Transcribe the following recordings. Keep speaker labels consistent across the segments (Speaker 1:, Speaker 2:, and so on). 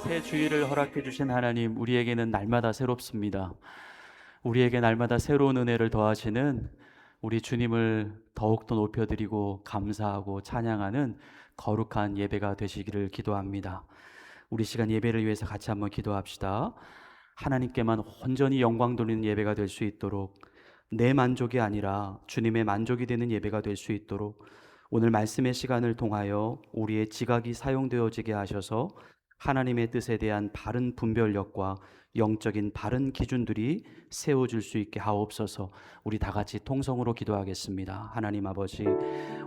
Speaker 1: 새 주일을 허락해 주신 하나님, 우리에게는 날마다 새롭습니다. 우리에게 날마다 새로운 은혜를 더하시는 우리 주님을 더욱더 높여드리고 감사하고 찬양하는 거룩한 예배가 되시기를 기도합니다. 우리 시간 예배를 위해서 같이 한번 기도합시다. 하나님께만 온전히 영광 돌리는 예배가 될 수 있도록, 내 만족이 아니라 주님의 만족이 되는 예배가 될 수 있도록 오늘 말씀의 시간을 통하여 우리의 지각이 사용되어지게 하셔서 하나님의 뜻에 대한 바른 분별력과 영적인 바른 기준들이 세워질 수 있게 하옵소서. 우리 다 같이 통성으로 기도하겠습니다. 하나님 아버지,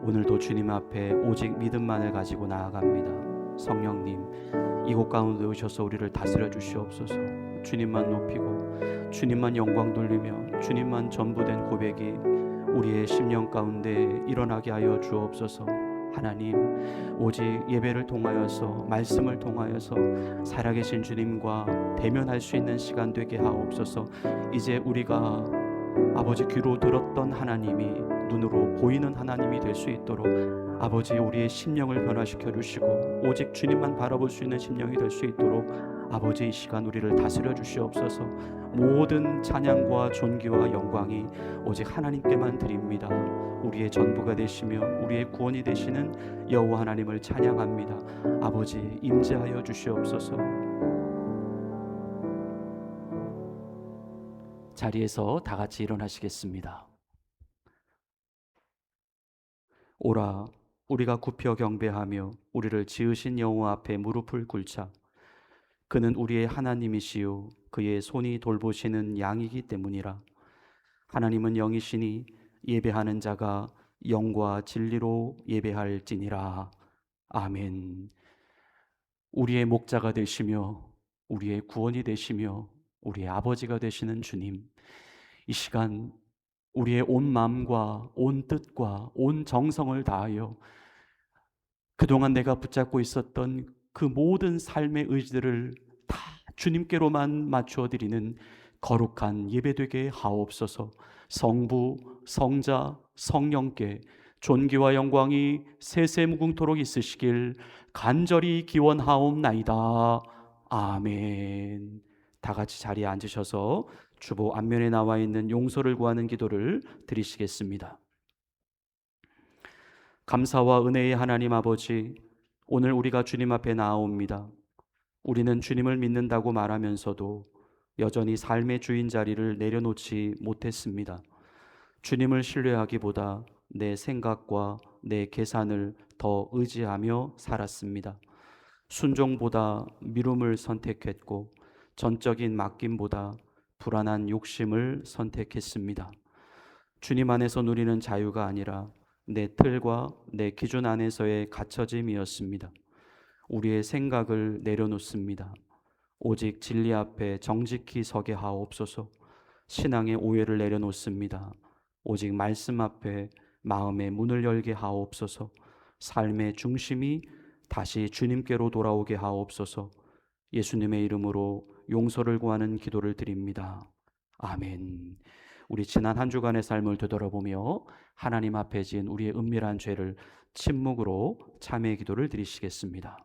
Speaker 1: 오늘도 주님 앞에 오직 믿음만을 가지고 나아갑니다. 성령님, 이곳 가운데 오셔서 우리를 다스려 주시옵소서. 주님만 높이고 주님만 영광 돌리며 주님만 전부된 고백이 우리의 심령 가운데 일어나게 하여 주옵소서. 하나님, 오직 예배를 통하여서, 말씀을 통하여서 살아계신 주님과 대면할 수 있는 시간 되게 하옵소서. 이제 우리가 아버지 귀로 들었던 하나님이 눈으로 보이는 하나님이 될 수 있도록 아버지, 우리의 심령을 변화시켜 주시고 오직 주님만 바라볼 수 있는 심령이 될 수 있도록 아버지, 이 시간 우리를 다스려 주시옵소서. 모든 찬양과 존귀와 영광이 오직 하나님께만 드립니다. 우리의 전부가 되시며 우리의 구원이 되시는 여호와 하나님을 찬양합니다. 아버지, 임재하여 주시옵소서. 자리에서 다 같이 일어나시겠습니다. 오라, 우리가 굽혀 경배하며 우리를 지으신 여호와 앞에 무릎을 꿇자. 그는 우리의 하나님이시요 그의 손이 돌보시는 양이기 때문이라. 하나님은 영이시니 예배하는 자가 영과 진리로 예배할지니라. 아멘. 우리의 목자가 되시며 우리의 구원이 되시며 우리의 아버지가 되시는 주님, 이 시간 우리의 온 마음과 온 뜻과 온 정성을 다하여 그동안 내가 붙잡고 있었던 그 모든 삶의 의지들을 다 주님께로만 맞추어 드리는 거룩한 예배되게 하옵소서. 성부, 성자, 성령께 존귀와 영광이 세세무궁토록 있으시길 간절히 기원하옵나이다. 아멘. 다 같이 자리에 앉으셔서 주보 앞면에 나와 있는 용서를 구하는 기도를 드리시겠습니다. 감사와 은혜의 하나님 아버지, 오늘 우리가 주님 앞에 나아옵니다. 우리는 주님을 믿는다고 말하면서도 여전히 삶의 주인 자리를 내려놓지 못했습니다. 주님을 신뢰하기보다 내 생각과 내 계산을 더 의지하며 살았습니다. 순종보다 미움을 선택했고 전적인 맡김보다 불안한 욕심을 선택했습니다. 주님 안에서 누리는 자유가 아니라 내 틀과 내 기준 안에서의 갇혀짐이었습니다. 우리의 생각을 내려놓습니다. 오직 진리 앞에 정직히 서게 하옵소서. 신앙의 오해를 내려놓습니다. 오직 말씀 앞에 마음의 문을 열게 하옵소서. 삶의 중심이 다시 주님께로 돌아오게 하옵소서. 예수님의 이름으로 용서를 구하는 기도를 드립니다. 아멘. 우리 지난 한 주간의 삶을 되돌아보며 하나님 앞에 지은 우리의 은밀한 죄를 침묵으로 참회의 기도를 드리시겠습니다.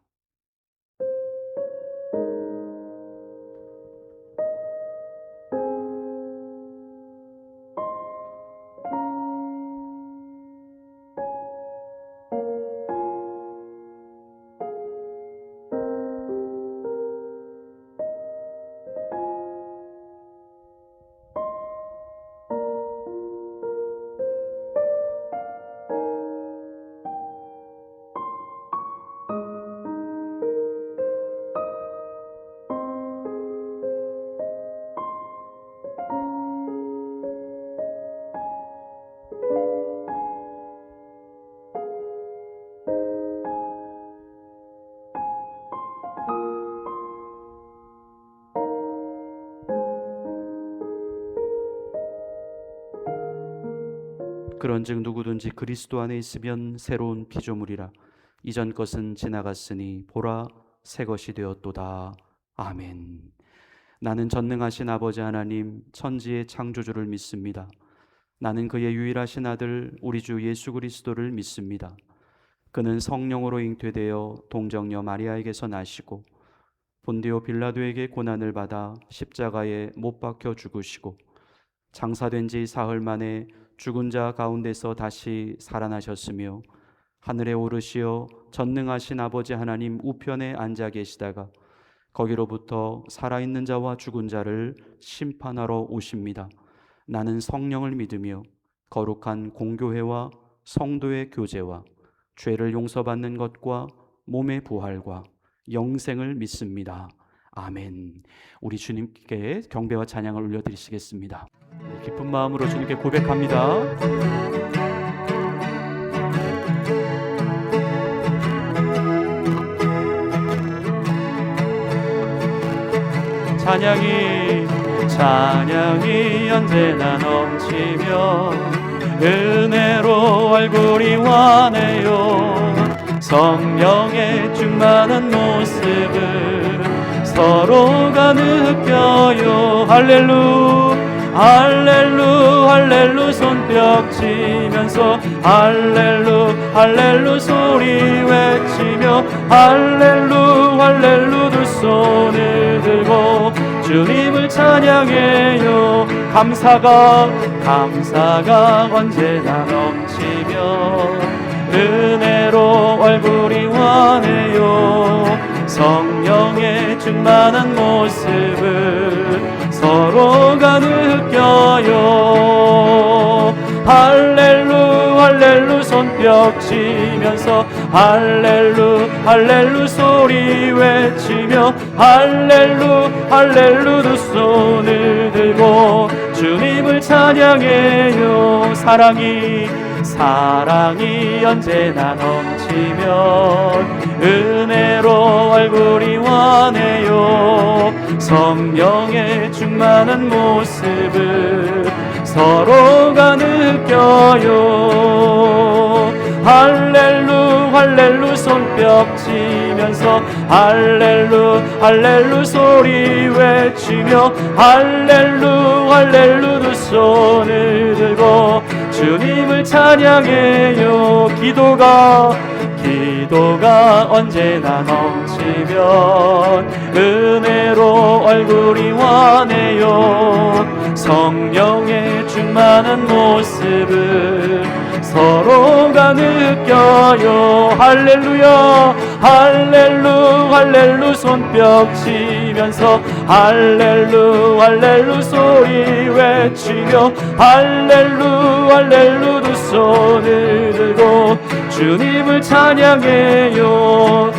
Speaker 1: 그런즉 누구든지 그리스도 안에 있으면 새로운 피조물이라. 이전 것은 지나갔으니 보라, 새 것이 되었도다. 아멘. 나는 전능하신 아버지 하나님, 천지의 창조주를 믿습니다. 나는 그의 유일하신 아들 우리 주 예수 그리스도를 믿습니다. 그는 성령으로 잉태되어 동정녀 마리아에게서 나시고 본디오 빌라도에게 고난을 받아 십자가에 못 박혀 죽으시고 장사된 지 사흘 만에 죽은 자 가운데서 다시 살아나셨으며 하늘에 오르시어 전능하신 아버지 하나님 우편에 앉아 계시다가 거기로부터 살아있는 자와 죽은 자를 심판하러 오십니다. 나는 성령을 믿으며 거룩한 공교회와 성도의 교제와 죄를 용서받는 것과 몸의 부활과 영생을 믿습니다. 아멘. 우리 주님께 경배와 찬양을 올려드리시겠습니다. 기쁜 마음으로 주님께 고백합니다. 찬양이 언제나 넘치며 은혜로 얼굴이 환해요. 성령의 충만한 모습을 서로가 느껴요. 할렐루 손뼉 치면서 할렐루 소리 외치며 할렐루 두 손을 들고 주님을 찬양해요. 감사가 언제나 넘치며 은혜로 얼굴이 환해요. 성령의 충만한 모습을 서로가 느껴요. 할렐루 손뼉 치면서 할렐루 소리 외치며 할렐루 두 손을 들고 주님을 찬양해요. 사랑이 언제나 넘치면 은혜로 얼굴이 환해요. 성령의 충만한 모습을 서로가 느껴요. 할렐루 손뼉 치면서 할렐루 소리 외치며 할렐루 두 손을 들고 주님을 찬양해요. 기도가 언제나 넘치면 은혜로 얼굴이 환해요. 성령의 충만한 모습을 서로가 느껴요. 할렐루 손뼉 치면서 할렐루 소리 외치며 할렐루 두 손을 들고 주님을 찬양해요.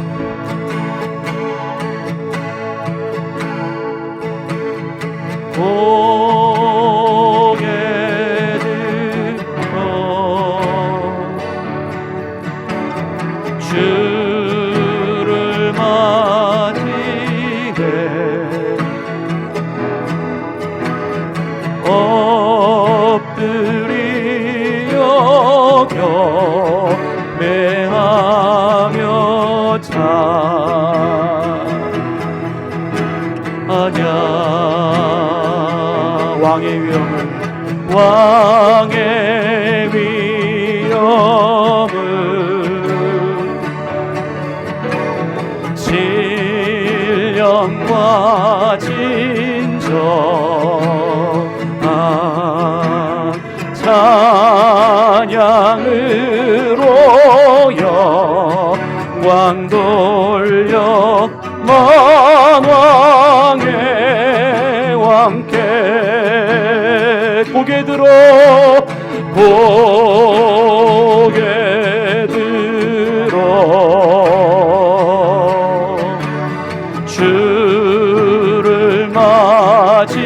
Speaker 1: 고개 들어 주를 맞이해 엎드리어 경배하며 찬양. 왕의 위엄을 신령과 진정한 찬양으로 영광 돌려 만왕의 왕께 고개 들어 주를 맞이해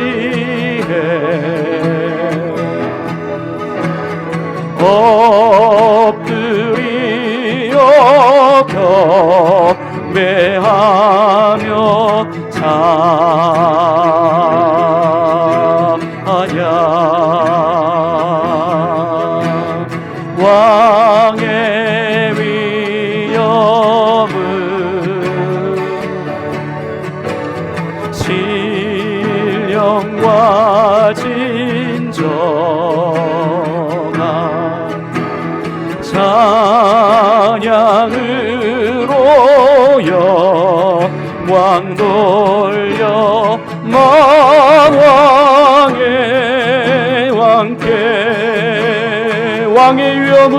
Speaker 1: 엎드리어 경배하며 왕의 위엄을 신령과 진정한 찬양으로 영광 돌려 돌려 만왕의 왕께 왕의 위엄을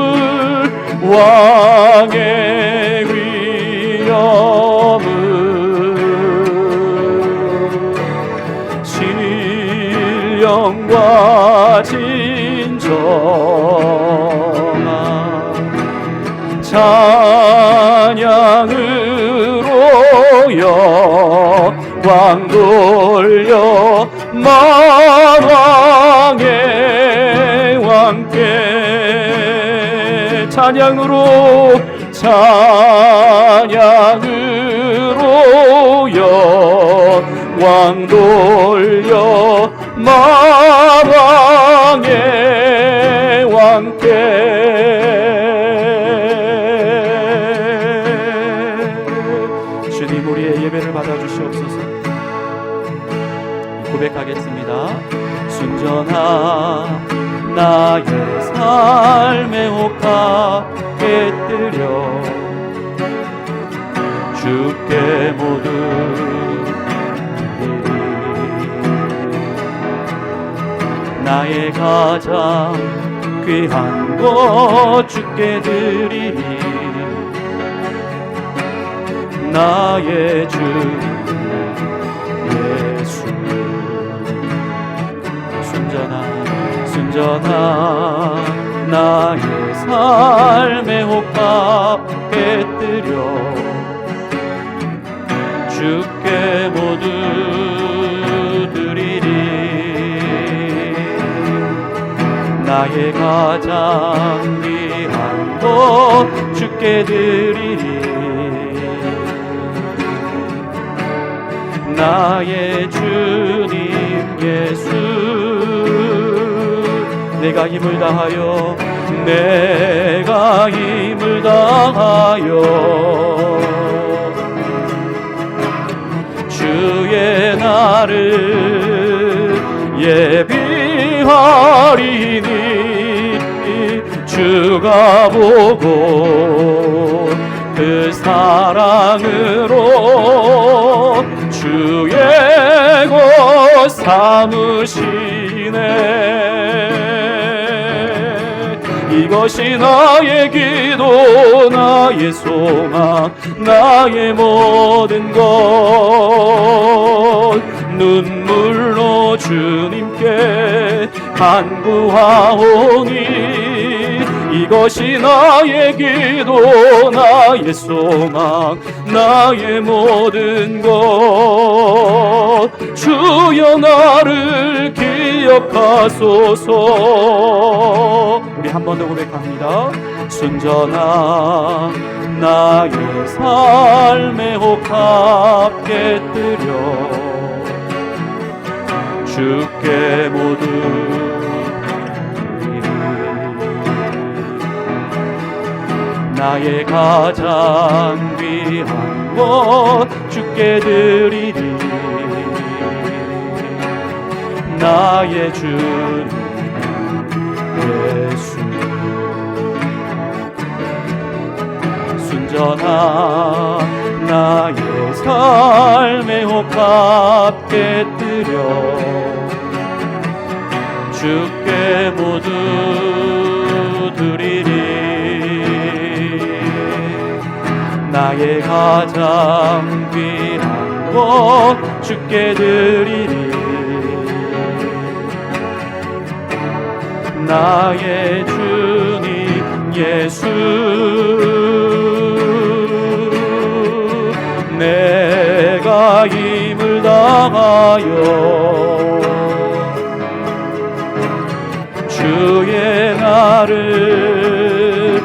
Speaker 1: 왕의 위엄을 신령과 진정한 찬양으로 영광 돌려 만왕의 왕께 찬양으로 영광 돌려 만왕의 왕께 주님 우리의 예배를 받아주시옵소서. 고백하겠습니다. 순전한 나의 삶의 옥합 깨뜨려 주께 모두 나의 가장 귀한 것 주께 드리리. 나의 주 예수 순전한 나의 삶의 옥합 깨뜨려 주께 모두 드리리. 나의 가장 귀한 것 주께 드리리. 나의 주님 예수 내가 힘을 다하여 주의 날을 예비하리니 주가 보고 그 사랑으로 주의 것 삼으시네. 이것이 나의 기도 나의 소망 나의 모든 것 눈물로 주님께 간구하오니 이것이 나의 기도 나의 소망 나의 모든 것 주여 나를 기억하소서. 우리 한 번 더 고백합니다. 순전한 나의 삶의 옥합 깨뜨려 주께 모두 나의 가장 귀한 것 주께 드리리. 나의 주님 예수 순전한 나의 삶의 옥합 깨뜨려 주께 모두 드리리. 나의 가장 귀한 것 주께 드리리. 나의 주님 예수 내가 힘을 다하여 주의 날을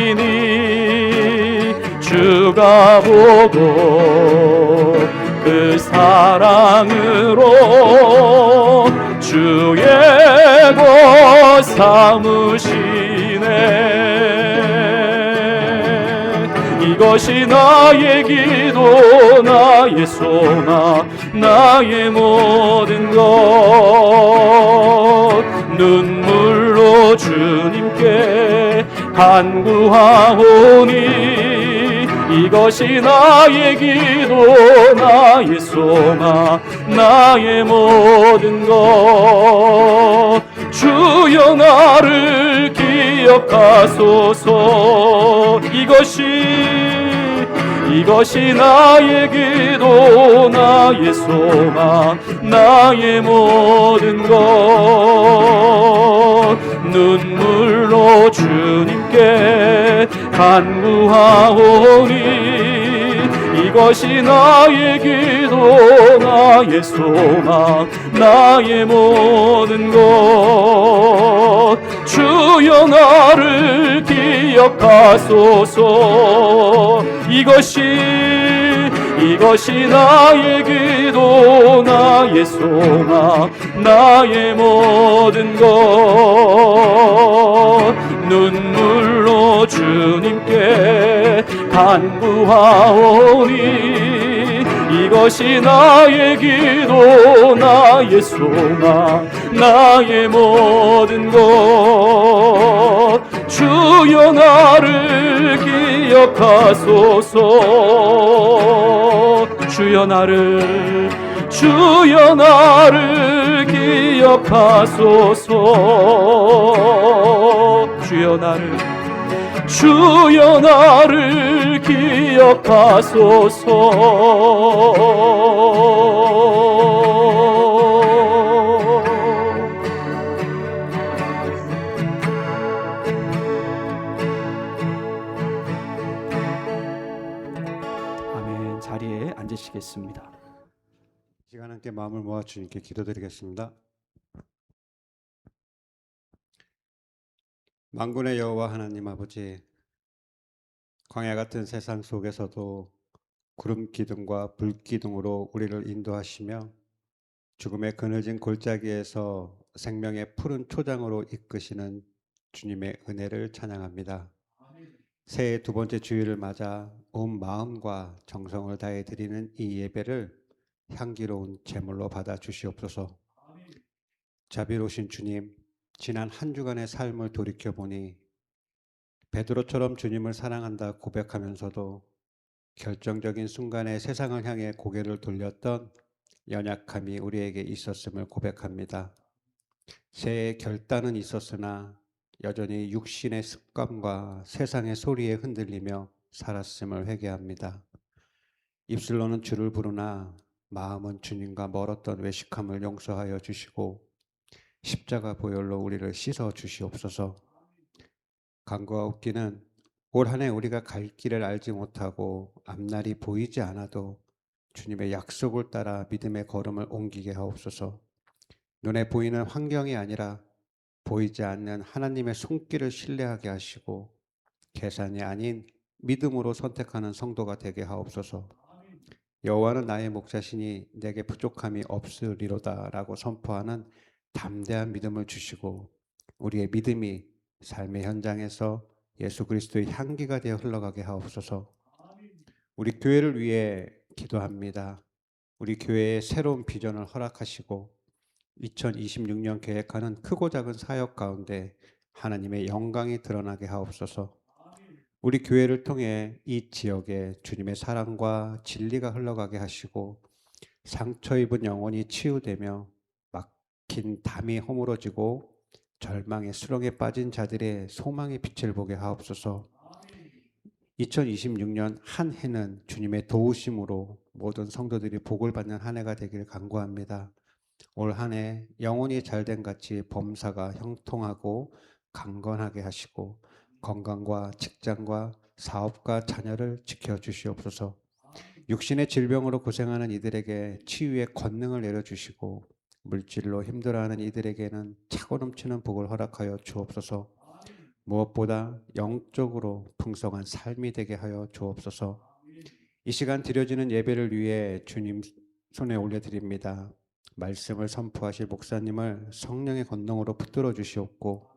Speaker 1: 예비하리니 주가 보고 그 사랑으로 주의 것 삼으시네. 이것이 나의 기도 나의 소망 나의 모든 것 눈물로 주님께 간구하오니 이것이 나의 기도 나의 소망 나의 모든 것 주여 나를 기억하소서 이것이 나의 기도 나의 소망 나의 모든 것 눈물로 주님께 간구하오니 이것이 나의 기도 나의 소망 나의 모든 것 주여 나를 기억하소서 이것이 나의 기도 나의 소망 나의 모든 것 눈물로 주님께 간구하오니 이것이 나의 기도 나의 소망 나의 모든 것 주여 나를 기억하소서 주여 나를 기억하소서 주여 나를 기억하소서 아멘. 자리에 앉으시겠습니다.
Speaker 2: 이 시간 함께 마음을 모아 주님께 기도드리겠습니다. 만군의 여호와 하나님 아버지, 광야 같은 세상 속에서도 구름 기둥과 불 기둥으로 우리를 인도하시며 죽음의 그늘진 골짜기에서 생명의 푸른 초장으로 이끄시는 주님의 은혜를 찬양합니다. 새해 두 번째 주일을 맞아 온 마음과 정성을 다해 드리는 이 예배를 향기로운 제물로 받아 주시옵소서. 자비로우신 주님, 지난 한 주간의 삶을 돌이켜보니 베드로처럼 주님을 사랑한다 고백하면서도 결정적인 순간에 세상을 향해 고개를 돌렸던 연약함이 우리에게 있었음을 고백합니다. 새해 결단은 있었으나 여전히 육신의 습관과 세상의 소리에 흔들리며 살았음을 회개합니다. 입술로는 주를 부르나 마음은 주님과 멀었던 외식함을 용서하여 주시고 십자가 보혈로 우리를 씻어 주시옵소서. 간구하옵기는 올 한 해 우리가 갈 길을 알지 못하고 앞날이 보이지 않아도 주님의 약속을 따라 믿음의 걸음을 옮기게 하옵소서. 눈에 보이는 환경이 아니라 보이지 않는 하나님의 손길을 신뢰하게 하시고 계산이 아닌 믿음으로 선택하는 성도가 되게 하옵소서. 여호와는 나의 목자시니 내게 부족함이 없으리로다 라고 선포하는 담대한 믿음을 주시고 우리의 믿음이 삶의 현장에서 예수 그리스도의 향기가 되어 흘러가게 하옵소서. 우리 교회를 위해 기도합니다. 우리 교회에 새로운 비전을 허락하시고 2026년 계획하는 크고 작은 사역 가운데 하나님의 영광이 드러나게 하옵소서. 우리 교회를 통해 이 지역에 주님의 사랑과 진리가 흘러가게 하시고 상처 입은 영혼이 치유되며 막힌 담이 허물어지고 절망의 수렁에 빠진 자들의 소망의 빛을 보게 하옵소서. 2026년 한 해는 주님의 도우심으로 모든 성도들이 복을 받는 한 해가 되길 간구합니다. 올 한 해 영혼이 잘된 같이 범사가 형통하고 강건하게 하시고 건강과 직장과 사업과 자녀를 지켜주시옵소서. 육신의 질병으로 고생하는 이들에게 치유의 권능을 내려주시고 물질로 힘들어하는 이들에게는 차고 넘치는 복을 허락하여 주옵소서. 무엇보다 영적으로 풍성한 삶이 되게 하여 주옵소서. 이 시간 드려지는 예배를 위해 주님 손에 올려드립니다. 말씀을 선포하실 목사님을 성령의 권능으로 붙들어 주시옵고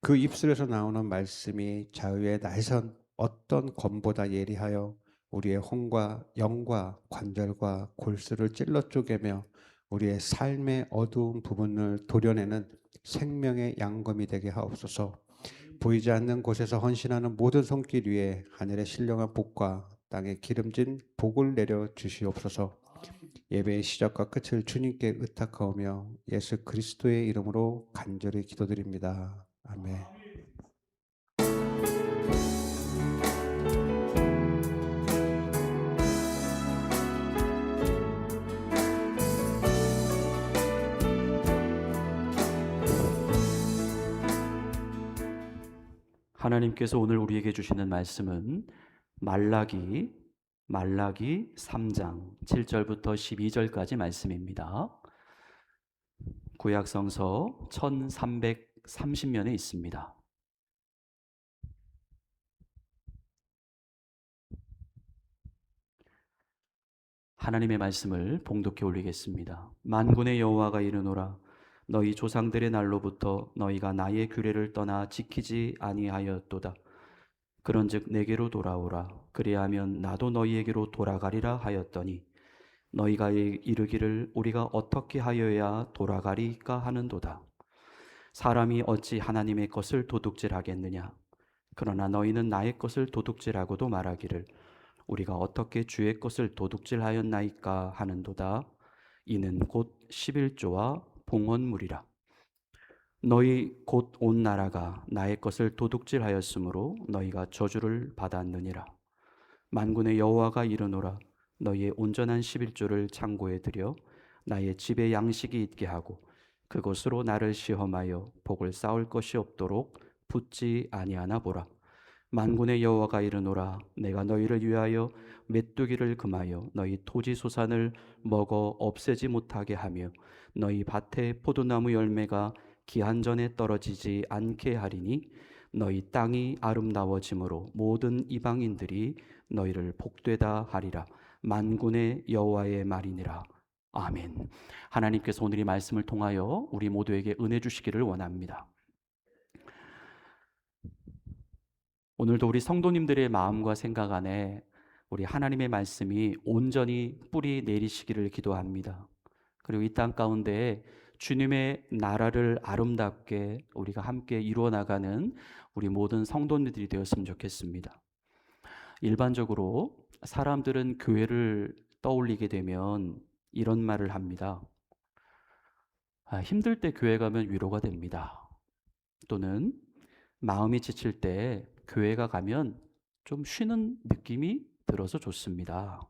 Speaker 2: 그 입술에서 나오는 말씀이 자유의 날선 어떤 검보다 예리하여 우리의 혼과 영과 관절과 골수를 찔러 쪼개며 우리의 삶의 어두운 부분을 도려내는 생명의 양검이 되게 하옵소서. 보이지 않는 곳에서 헌신하는 모든 손길 위에 하늘의 신령한 복과 땅에 기름진 복을 내려 주시옵소서. 예배의 시작과 끝을 주님께 의탁하오며 예수 그리스도의 이름으로 간절히 기도드립니다. 아멘.
Speaker 1: 하나님께서 오늘 우리에게 주시는 말씀은 말라기 3장 7절부터 12절까지 말씀입니다. 구약 성서 1330면에 있습니다. 하나님의 말씀을 봉독해 올리겠습니다. 만군의 여호와가 이르노라, 너희 조상들의 날로부터 너희가 나의 규례를 떠나 지키지 아니하였도다. 그런즉 내게로 돌아오라. 그리하면 나도 너희에게로 돌아가리라 하였더니 너희가 이르기를 우리가 어떻게 하여야 돌아가리까 하는도다. 사람이 어찌 하나님의 것을 도둑질하겠느냐? 그러나 너희는 나의 것을 도둑질하고도 말하기를 우리가 어떻게 주의 것을 도둑질하였나이까 하는도다. 이는 곧 11조와 봉헌물이라. 너희 곧 온 나라가 나의 것을 도둑질하였으므로 너희가 저주를 받았느니라. 만군의 여호와가 이르노라, 너희의 온전한 11조를 창고에 들여 나의 집에 양식이 있게 하고 그것으로 나를 시험하여 복을 쌓을 것이 없도록 붙지 아니하나 보라. 만군의 여호와가 이르노라, 내가 너희를 위하여 메뚜기를 금하여 너희 토지 소산을 먹어 없애지 못하게 하며 너희 밭의 포도나무 열매가 기한 전에 떨어지지 않게 하리니 너희 땅이 아름다워짐으로 모든 이방인들이 너희를 복되다 하리라. 만군의 여호와의 말이니라. 아멘. 하나님께서 오늘 이 말씀을 통하여 우리 모두에게 은혜 주시기를 원합니다. 오늘도 우리 성도님들의 마음과 생각 안에 우리 하나님의 말씀이 온전히 뿌리 내리시기를 기도합니다. 그리고 이 땅 가운데 주님의 나라를 아름답게 우리가 함께 이루어 나가는 우리 모든 성도님들이 되었으면 좋겠습니다. 일반적으로 사람들은 교회를 떠올리게 되면 이런 말을 합니다. 힘들 때 교회 가면 위로가 됩니다. 또는 마음이 지칠 때 교회가 가면 좀 쉬는 느낌이 들어서 좋습니다.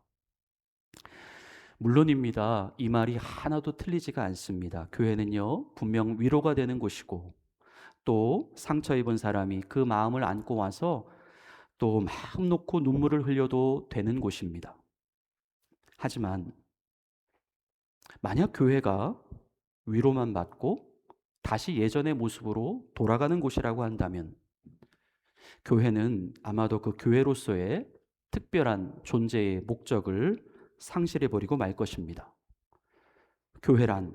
Speaker 1: 물론입니다. 이 말이 하나도 틀리지가 않습니다. 교회는요, 분명 위로가 되는 곳이고 또 상처 입은 사람이 그 마음을 안고 와서 또 마음 놓고 눈물을 흘려도 되는 곳입니다. 하지만 만약 교회가 위로만 받고 다시 예전의 모습으로 돌아가는 곳이라고 한다면 교회는 아마도 그 교회로서의 특별한 존재의 목적을 상실해버리고 말 것입니다. 교회란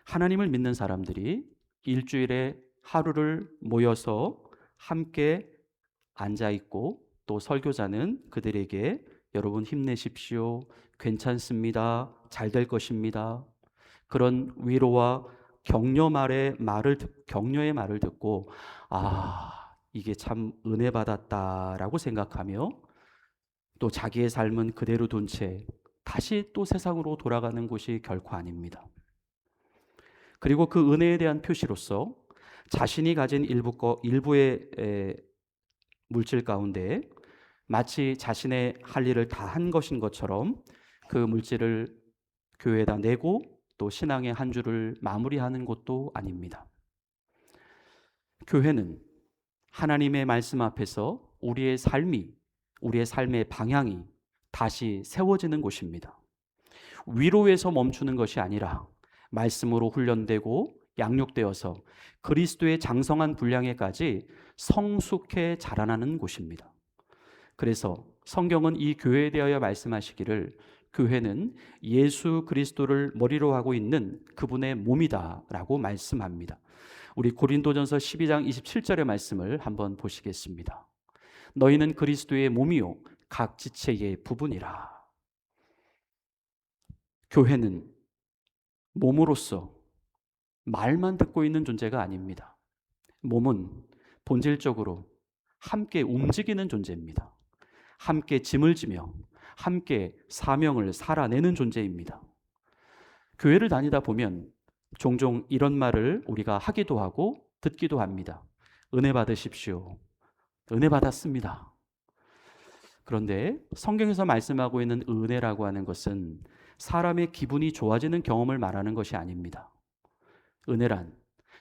Speaker 1: 하나님을 믿는 사람들이 일주일에 하루를 모여서 함께 앉아있고 또 설교자는 그들에게 여러분 힘내십시오. 괜찮습니다. 잘 될 것입니다. 그런 위로와 격려의 말을 듣고 이게 참 은혜 받았다라고 생각하며 또 자기의 삶은 그대로 둔 채 다시 또 세상으로 돌아가는 곳이 결코 아닙니다. 그리고 그 은혜에 대한 표시로서 자신이 가진 일부의 물질 가운데 마치 자신의 할 일을 다 한 것인 것처럼 그 물질을 교회에다 내고 또 신앙의 한 주를 마무리하는 것도 아닙니다. 교회는 하나님의 말씀 앞에서 우리의 삶의 방향이 다시 세워지는 곳입니다. 위로에서 멈추는 것이 아니라 말씀으로 훈련되고 양육되어서 그리스도의 장성한 분량에까지 성숙해 자라나는 곳입니다. 그래서 성경은 이 교회에 대하여 말씀하시기를 교회는 예수 그리스도를 머리로 하고 있는 그분의 몸이다라고 말씀합니다. 우리 고린도전서 12장 27절의 말씀을 한번 보시겠습니다. 너희는 그리스도의 몸이요 각 지체의 부분이라. 교회는 몸으로서 말만 듣고 있는 존재가 아닙니다. 몸은 본질적으로 함께 움직이는 존재입니다. 함께 짐을 지며 함께 사명을 살아내는 존재입니다. 교회를 다니다 보면 종종 이런 말을 우리가 하기도 하고 듣기도 합니다. 은혜 받으십시오. 은혜 받았습니다. 그런데 성경에서 말씀하고 있는 은혜라고 하는 것은 사람의 기분이 좋아지는 경험을 말하는 것이 아닙니다. 은혜란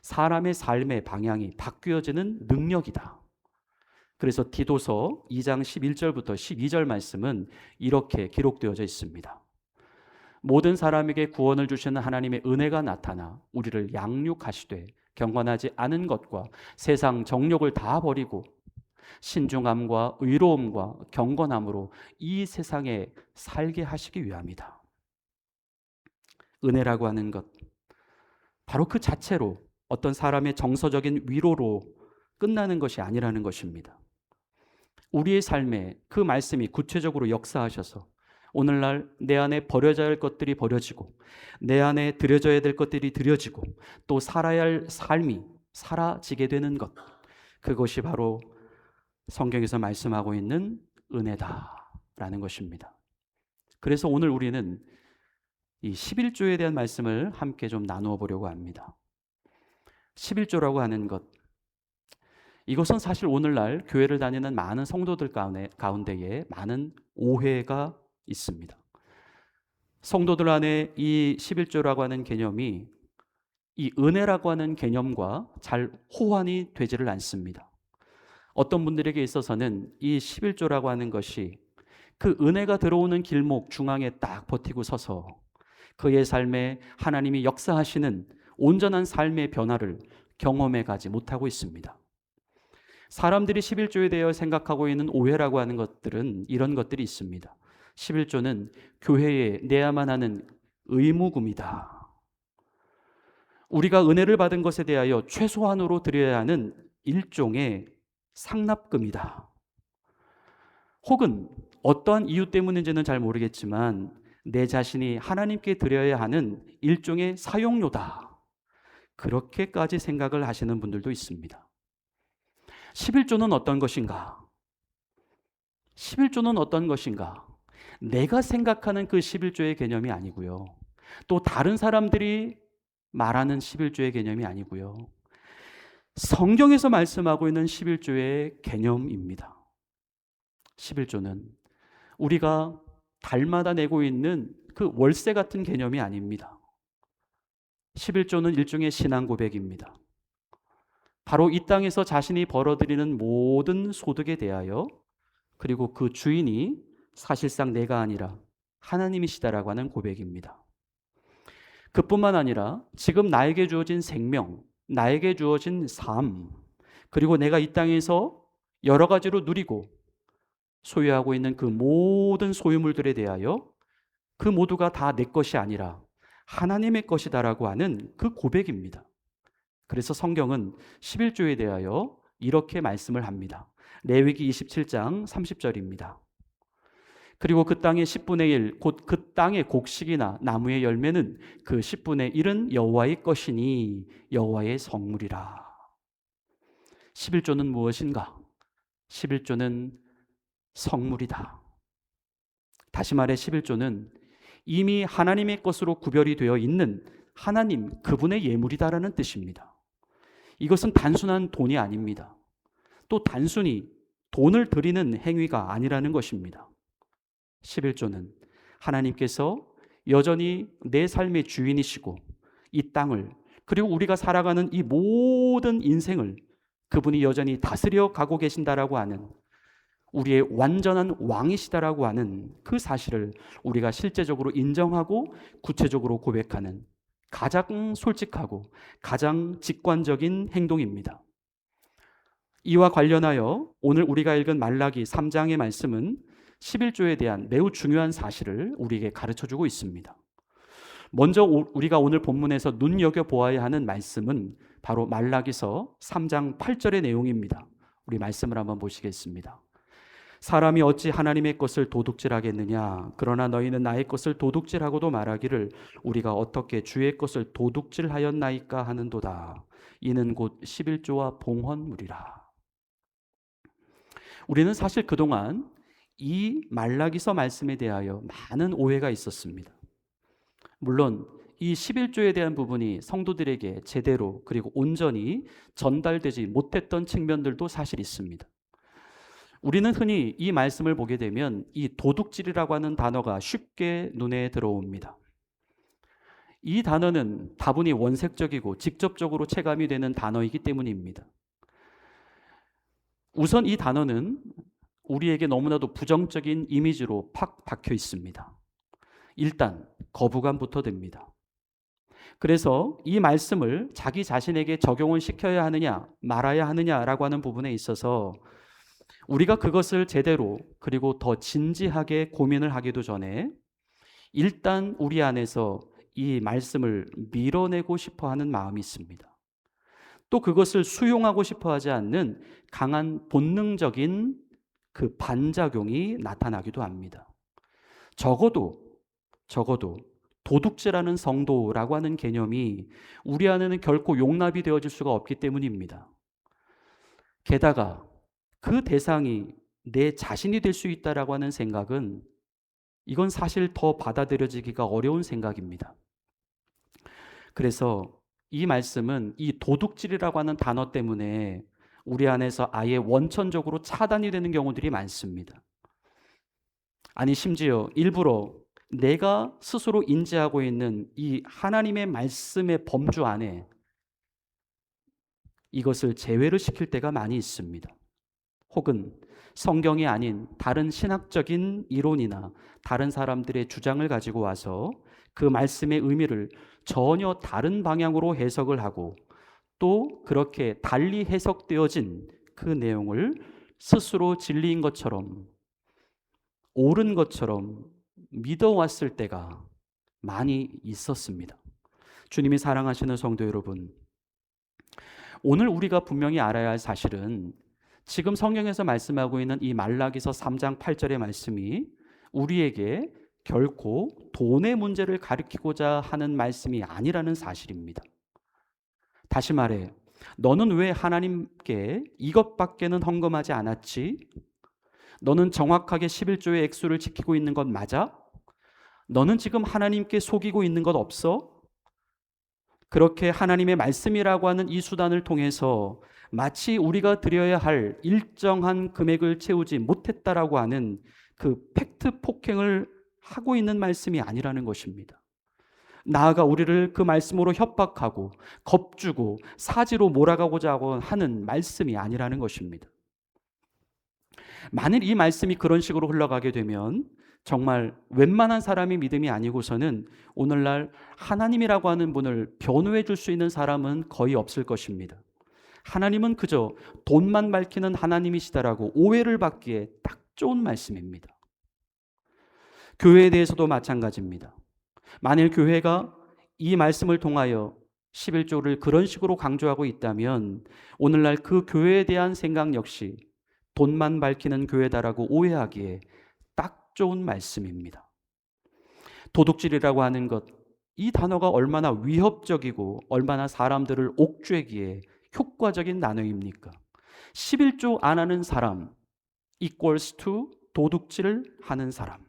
Speaker 1: 사람의 삶의 방향이 바뀌어지는 능력이다. 그래서 디도서 2장 11절부터 12절 말씀은 이렇게 기록되어져 있습니다. 모든 사람에게 구원을 주시는 하나님의 은혜가 나타나 우리를 양육하시되 경건하지 않은 것과 세상 정욕을 다 버리고 신중함과 의로움과 경건함으로 이 세상에 살게 하시기 위함이다. 은혜라고 하는 것, 바로 그 자체로 어떤 사람의 정서적인 위로로 끝나는 것이 아니라는 것입니다. 우리의 삶에 그 말씀이 구체적으로 역사하셔서 오늘날 내 안에 버려져야 할 것들이 버려지고 내 안에 드려져야 될 것들이 드려지고 또 살아야 할 삶이 사라지게 되는 것, 그것이 바로 성경에서 말씀하고 있는 은혜다라는 것입니다. 그래서 오늘 우리는 이 11조에 대한 말씀을 함께 좀 나누어 보려고 합니다. 11조라고 하는 것, 이것은 사실 오늘날 교회를 다니는 많은 성도들 가운데에 많은 오해가 있습니다. 성도들 안에 이 11조라고 하는 개념이 이 은혜라고 하는 개념과 잘 호환이 되지를 않습니다. 어떤 분들에게 있어서는 이 11조라고 하는 것이 그 은혜가 들어오는 길목 중앙에 딱 버티고 서서 그의 삶에 하나님이 역사하시는 온전한 삶의 변화를 경험해 가지 못하고 있습니다. 사람들이 11조에 대해 생각하고 있는 오해라고 하는 것들은 이런 것들이 있습니다. 11조는 교회에 내야만 하는 의무금이다. 우리가 은혜를 받은 것에 대하여 최소한으로 드려야 하는 일종의 상납금이다. 혹은 어떠한 이유 때문인지는 잘 모르겠지만 내 자신이 하나님께 드려야 하는 일종의 사용료다. 그렇게까지 생각을 하시는 분들도 있습니다. 11조는 어떤 것인가? 11조는 어떤 것인가? 내가 생각하는 그 11조의 개념이 아니고요. 또 다른 사람들이 말하는 11조의 개념이 아니고요. 성경에서 말씀하고 있는 11조의 개념입니다. 11조는 우리가 달마다 내고 있는 그 월세 같은 개념이 아닙니다. 11조는 일종의 신앙 고백입니다. 바로 이 땅에서 자신이 벌어들이는 모든 소득에 대하여 그리고 그 주인이 사실상 내가 아니라 하나님이시다라고 하는 고백입니다. 그뿐만 아니라 지금 나에게 주어진 생명, 나에게 주어진 삶, 그리고 내가 이 땅에서 여러 가지로 누리고 소유하고 있는 그 모든 소유물들에 대하여 그 모두가 다 내 것이 아니라 하나님의 것이다라고 하는 그 고백입니다. 그래서 성경은 11조에 대하여 이렇게 말씀을 합니다. 레위기 27장 30절입니다. 그리고 그 땅의 10분의 1, 곧 그 땅의 곡식이나 나무의 열매는 그 10분의 1은 여호와의 것이니 여호와의 성물이라. 11조는 무엇인가? 11조는 성물이다. 다시 말해 11조는 이미 하나님의 것으로 구별이 되어 있는 하나님 그분의 예물이다라는 뜻입니다. 이것은 단순한 돈이 아닙니다. 또 단순히 돈을 드리는 행위가 아니라는 것입니다. 11조는 하나님께서 여전히 내 삶의 주인이시고 이 땅을 그리고 우리가 살아가는 이 모든 인생을 그분이 여전히 다스려 가고 계신다라고 하는 우리의 완전한 왕이시다라고 하는 그 사실을 우리가 실제적으로 인정하고 구체적으로 고백하는 가장 솔직하고 가장 직관적인 행동입니다. 이와 관련하여 오늘 우리가 읽은 말라기 3장의 말씀은 11조에 대한 매우 중요한 사실을 우리에게 가르쳐주고 있습니다. 먼저 우리가 오늘 본문에서 눈여겨보아야 하는 말씀은 바로 말라기서 3장 8절의 내용입니다. 우리 말씀을 한번 보시겠습니다. 사람이 어찌 하나님의 것을 도둑질하겠느냐? 그러나 너희는 나의 것을 도둑질하고도 말하기를 우리가 어떻게 주의 것을 도둑질하였나이까 하는도다. 이는 곧 11조와 봉헌물이라. 우리는 사실 그동안 이 말라기서 말씀에 대하여 많은 오해가 있었습니다. 물론 이 11조에 대한 부분이 성도들에게 제대로 그리고 온전히 전달되지 못했던 측면들도 사실 있습니다. 우리는 흔히 이 말씀을 보게 되면 이 도둑질이라고 하는 단어가 쉽게 눈에 들어옵니다. 이 단어는 다분히 원색적이고 직접적으로 체감이 되는 단어이기 때문입니다. 우선 이 단어는 우리에게 너무나도 부정적인 이미지로 팍 박혀 있습니다. 일단 거부감부터 됩니다. 그래서 이 말씀을 자기 자신에게 적용을 시켜야 하느냐 말아야 하느냐라고 하는 부분에 있어서 우리가 그것을 제대로 그리고 더 진지하게 고민을 하기도 전에 일단 우리 안에서 이 말씀을 밀어내고 싶어 하는 마음이 있습니다. 또 그것을 수용하고 싶어 하지 않는 강한 본능적인 그 반작용이 나타나기도 합니다. 적어도 도둑질하는 성도라고 하는 개념이 우리 안에는 결코 용납이 되어질 수가 없기 때문입니다. 게다가 그 대상이 내 자신이 될 수 있다라고 하는 생각은 이건 사실 더 받아들여지기가 어려운 생각입니다. 그래서 이 말씀은 이 도둑질이라고 하는 단어 때문에 우리 안에서 아예 원천적으로 차단이 되는 경우들이 많습니다. 아니 심지어 일부러 내가 스스로 인지하고 있는 이 하나님의 말씀의 범주 안에 이것을 제외를 시킬 때가 많이 있습니다. 혹은 성경이 아닌 다른 신학적인 이론이나 다른 사람들의 주장을 가지고 와서 그 말씀의 의미를 전혀 다른 방향으로 해석을 하고 또 그렇게 달리 해석되어진 그 내용을 스스로 진리인 것처럼 옳은 것처럼 믿어왔을 때가 많이 있었습니다. 주님이 사랑하시는 성도 여러분, 오늘 우리가 분명히 알아야 할 사실은 지금 성경에서 말씀하고 있는 이 말라기서 3장 8절의 말씀이 우리에게 결코 돈의 문제를 가리키고자 하는 말씀이 아니라는 사실입니다. 다시 말해, 너는 왜 하나님께 이것밖에는 헌금하지 않았지? 너는 정확하게 11조의 액수를 지키고 있는 것 맞아? 너는 지금 하나님께 속이고 있는 것 없어? 그렇게 하나님의 말씀이라고 하는 이 수단을 통해서 마치 우리가 드려야 할 일정한 금액을 채우지 못했다라고 하는 그 팩트 폭행을 하고 있는 말씀이 아니라는 것입니다. 나아가 우리를 그 말씀으로 협박하고 겁주고 사지로 몰아가고자 하는 말씀이 아니라는 것입니다. 만일 이 말씀이 그런 식으로 흘러가게 되면 정말 웬만한 사람이 믿음이 아니고서는 오늘날 하나님이라고 하는 분을 변호해 줄 수 있는 사람은 거의 없을 것입니다. 하나님은 그저 돈만 밝히는 하나님이시다라고 오해를 받기에 딱 좋은 말씀입니다. 교회에 대해서도 마찬가지입니다. 만일 교회가 이 말씀을 통하여 11조를 그런 식으로 강조하고 있다면 오늘날 그 교회에 대한 생각 역시 돈만 밝히는 교회다라고 오해하기에 딱 좋은 말씀입니다. 도둑질이라고 하는 것, 이 단어가 얼마나 위협적이고 얼마나 사람들을 옥죄기에 효과적인 단어입니까? 11조 안 하는 사람 equals to 도둑질을 하는 사람.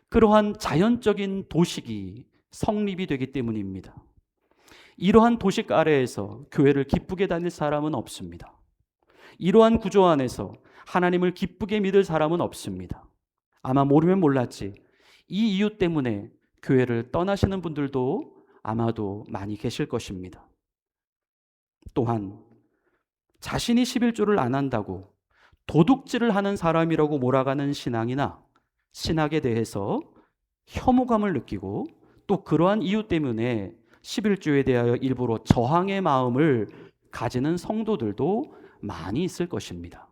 Speaker 1: 그러한 자연적인 도식이 성립이 되기 때문입니다. 이러한 도식 아래에서 교회를 기쁘게 다닐 사람은 없습니다. 이러한 구조 안에서 하나님을 기쁘게 믿을 사람은 없습니다. 아마 모르면 몰랐지 이 이유 때문에 교회를 떠나시는 분들도 아마도 많이 계실 것입니다. 또한 자신이 11조를 안 한다고 도둑질을 하는 사람이라고 몰아가는 신앙이나 신학에 대해서 혐오감을 느끼고 또 그러한 이유 때문에 11조에 대하여 일부러 저항의 마음을 가지는 성도들도 많이 있을 것입니다.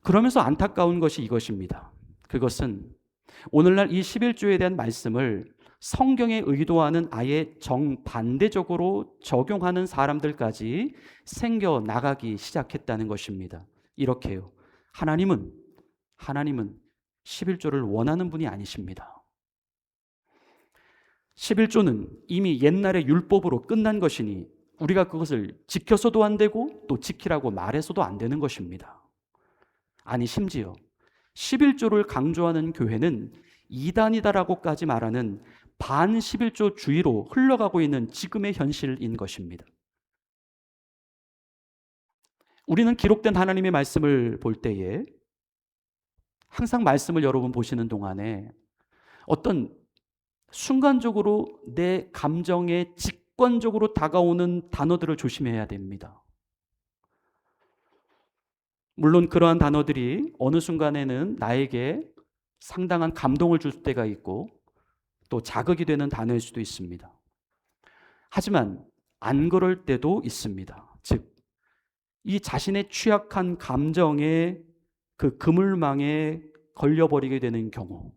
Speaker 1: 그러면서 안타까운 것이 이것입니다. 그것은 오늘날 이 11조에 대한 말씀을 성경의 의도와는 아예 정반대적으로 적용하는 사람들까지 생겨나가기 시작했다는 것입니다. 이렇게요. 하나님은 11조를 원하는 분이 아니십니다. 11조는 이미 옛날의 율법으로 끝난 것이니 우리가 그것을 지켜서도 안 되고 또 지키라고 말해서도 안 되는 것입니다. 아니 심지어 11조를 강조하는 교회는 이단이다라고까지 말하는 반 11조 주의로 흘러가고 있는 지금의 현실인 것입니다. 우리는 기록된 하나님의 말씀을 볼 때에 항상 말씀을 여러분 보시는 동안에 어떤 순간적으로 내 감정에 직관적으로 다가오는 단어들을 조심해야 됩니다. 물론 그러한 단어들이 어느 순간에는 나에게 상당한 감동을 줄 때가 있고 또 자극이 되는 단어일 수도 있습니다. 하지만 안 그럴 때도 있습니다. 즉, 이 자신의 취약한 감정에 그 그물망에 걸려버리게 되는 경우,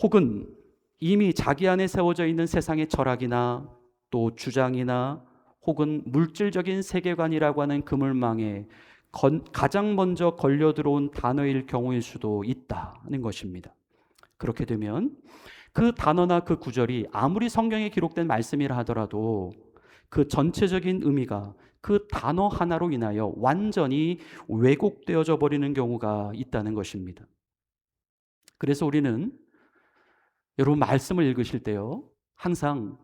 Speaker 1: 혹은 이미 자기 안에 세워져 있는 세상의 철학이나 또 주장이나 혹은 물질적인 세계관이라고 하는 그물망에 가장 먼저 걸려 들어온 단어일 경우일 수도 있다는 것입니다. 그렇게 되면 그 단어나 그 구절이 아무리 성경에 기록된 말씀이라 하더라도 그 전체적인 의미가 그 단어 하나로 인하여 완전히 왜곡되어져 버리는 경우가 있다는 것입니다. 그래서 우리는 여러분 말씀을 읽으실 때요, 항상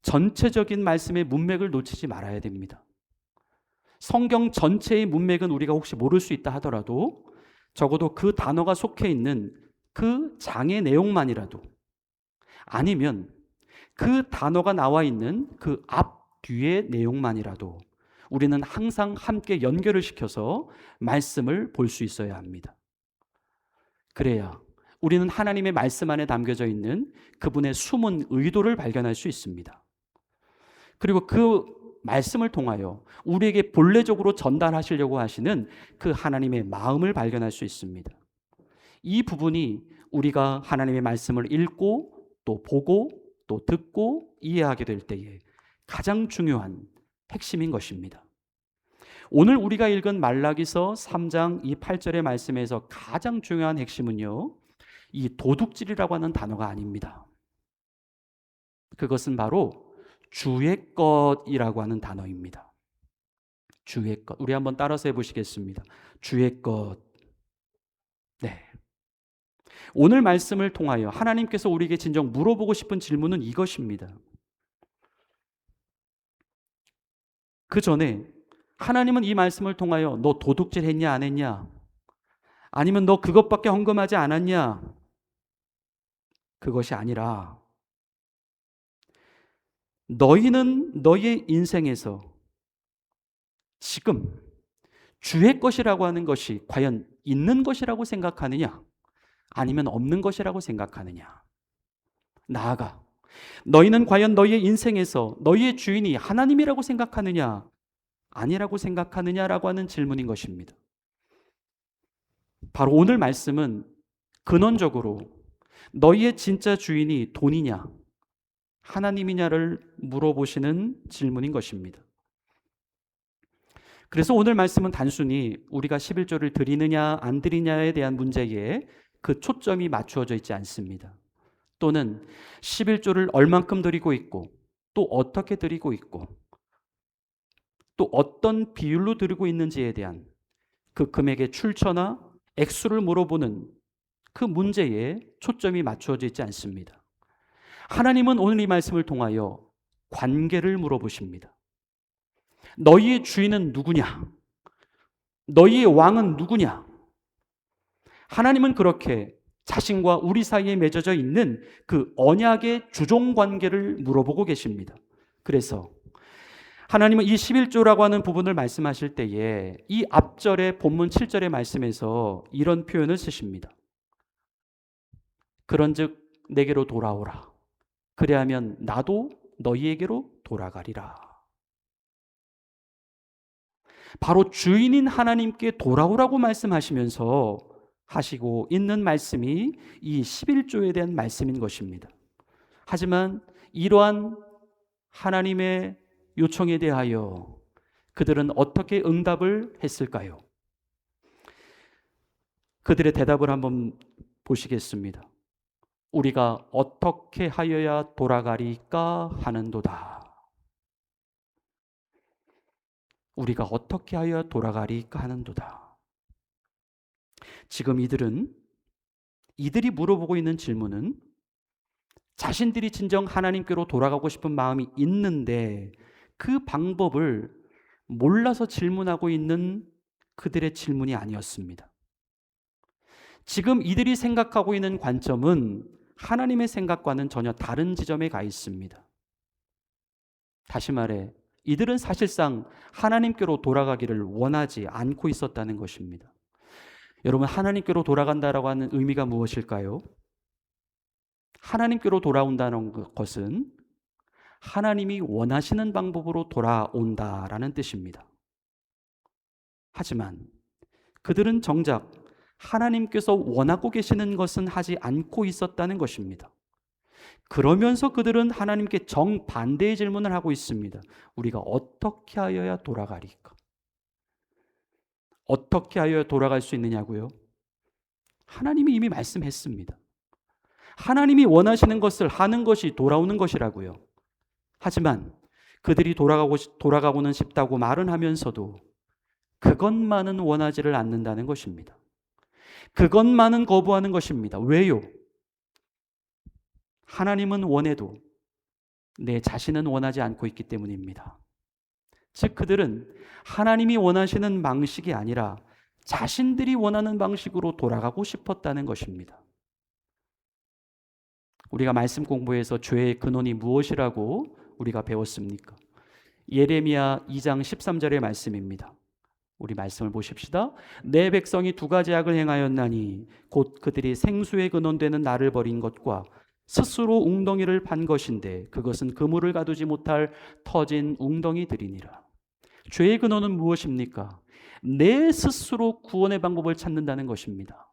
Speaker 1: 전체적인 말씀의 문맥을 놓치지 말아야 됩니다. 성경 전체의 문맥은 우리가 혹시 모를 수 있다 하더라도 적어도 그 단어가 속해 있는 그 장의 내용만이라도, 아니면 그 단어가 나와 있는 그 앞 뒤의 내용만이라도 우리는 항상 함께 연결을 시켜서 말씀을 볼 수 있어야 합니다. 그래야 우리는 하나님의 말씀 안에 담겨져 있는 그분의 숨은 의도를 발견할 수 있습니다. 그리고 그 말씀을 통하여 우리에게 본래적으로 전달하시려고 하시는 그 하나님의 마음을 발견할 수 있습니다. 이 부분이 우리가 하나님의 말씀을 읽고 또 보고 또 듣고 이해하게 될 때에 가장 중요한 핵심인 것입니다. 오늘 우리가 읽은 말라기서 3장 이 8절의 말씀에서 가장 중요한 핵심은요, 이 도둑질이라고 하는 단어가 아닙니다. 그것은 바로 주의 것이라고 하는 단어입니다. 주의 것. 우리 한번 따라서 해보시겠습니다. 주의 것. 네. 오늘 말씀을 통하여 하나님께서 우리에게 진정 물어보고 싶은 질문은 이것입니다. 그 전에 하나님은 이 말씀을 통하여 너 도둑질 했냐 안 했냐? 아니면 너 그것밖에 헌금하지 않았냐? 그것이 아니라 너희는 너희의 인생에서 지금 주의 것이라고 하는 것이 과연 있는 것이라고 생각하느냐? 아니면 없는 것이라고 생각하느냐? 나아가 너희는 과연 너희의 인생에서 너희의 주인이 하나님이라고 생각하느냐? 아니라고 생각하느냐라고 하는 질문인 것입니다. 바로 오늘 말씀은 근원적으로 너희의 진짜 주인이 돈이냐, 하나님이냐를 물어보시는 질문인 것입니다. 그래서 오늘 말씀은 단순히 우리가 11조를 드리느냐 안 드리냐에 대한 문제에 그 초점이 맞추어져 있지 않습니다. 또는 11조를 얼만큼 드리고 있고 또 어떻게 드리고 있고 또 어떤 비율로 드리고 있는지에 대한 그 금액의 출처나 액수를 물어보는 그 문제에 초점이 맞추어져 있지 않습니다. 하나님은 오늘 이 말씀을 통하여 관계를 물어보십니다. 너희의 주인은 누구냐? 너희의 왕은 누구냐? 하나님은 그렇게 자신과 우리 사이에 맺어져 있는 그 언약의 주종 관계를 물어보고 계십니다. 그래서 하나님은 이 11조라고 하는 부분을 말씀하실 때에 이 앞절의 본문 7절의 말씀에서 이런 표현을 쓰십니다. 그런즉 내게로 돌아오라. 그리하면 나도 너희에게로 돌아가리라. 바로 주인인 하나님께 돌아오라고 말씀하시면서 하시고 있는 말씀이 이 11조에 대한 말씀인 것입니다. 하지만 이러한 하나님의 요청에 대하여 그들은 어떻게 응답을 했을까요? 그들의 대답을 한번 보시겠습니다. 우리가 어떻게 하여야 돌아가리까 하는도다. 우리가 어떻게 하여야 돌아가리까 하는도다. 지금 이들이 물어보고 있는 질문은 자신들이 진정 하나님께로 돌아가고 싶은 마음이 있는데 그 방법을 몰라서 질문하고 있는 그들의 질문이 아니었습니다. 지금 이들이 생각하고 있는 관점은 하나님의 생각과는 전혀 다른 지점에 가 있습니다. 다시 말해, 이들은 사실상 하나님께로 돌아가기를 원하지 않고 있었다는 것입니다. 여러분, 하나님께로 돌아간다라고 하는 의미가 무엇일까요? 하나님께로 돌아온다는 것은 하나님이 원하시는 방법으로 돌아온다라는 뜻입니다. 하지만 그들은 정작 하나님께서 원하고 계시는 것은 하지 않고 있었다는 것입니다. 그러면서 그들은 하나님께 정반대의 질문을 하고 있습니다. 우리가 어떻게 하여야 돌아가리까? 어떻게 하여야 돌아갈 수 있느냐고요? 하나님이 이미 말씀했습니다. 하나님이 원하시는 것을 하는 것이 돌아오는 것이라고요. 하지만 그들이 돌아가고는 싶다고 말은 하면서도 그것만은 원하지를 않는다는 것입니다. 그것만은 거부하는 것입니다. 왜요? 하나님은 원해도 내 자신은 원하지 않고 있기 때문입니다. 즉 그들은 하나님이 원하시는 방식이 아니라 자신들이 원하는 방식으로 돌아가고 싶었다는 것입니다. 우리가 말씀 공부에서 죄의 근원이 무엇이라고 우리가 배웠습니까? 예레미야 2장 13절의 말씀입니다. 우리 말씀을 보십시다. 내 백성이 두 가지 악을 행하였나니 곧 그들이 생수의 근원되는 나를 버린 것과 스스로 웅덩이를 판 것인데 그것은 그물을 가두지 못할 터진 웅덩이들이니라. 죄의 근원은 무엇입니까? 내 스스로 구원의 방법을 찾는다는 것입니다.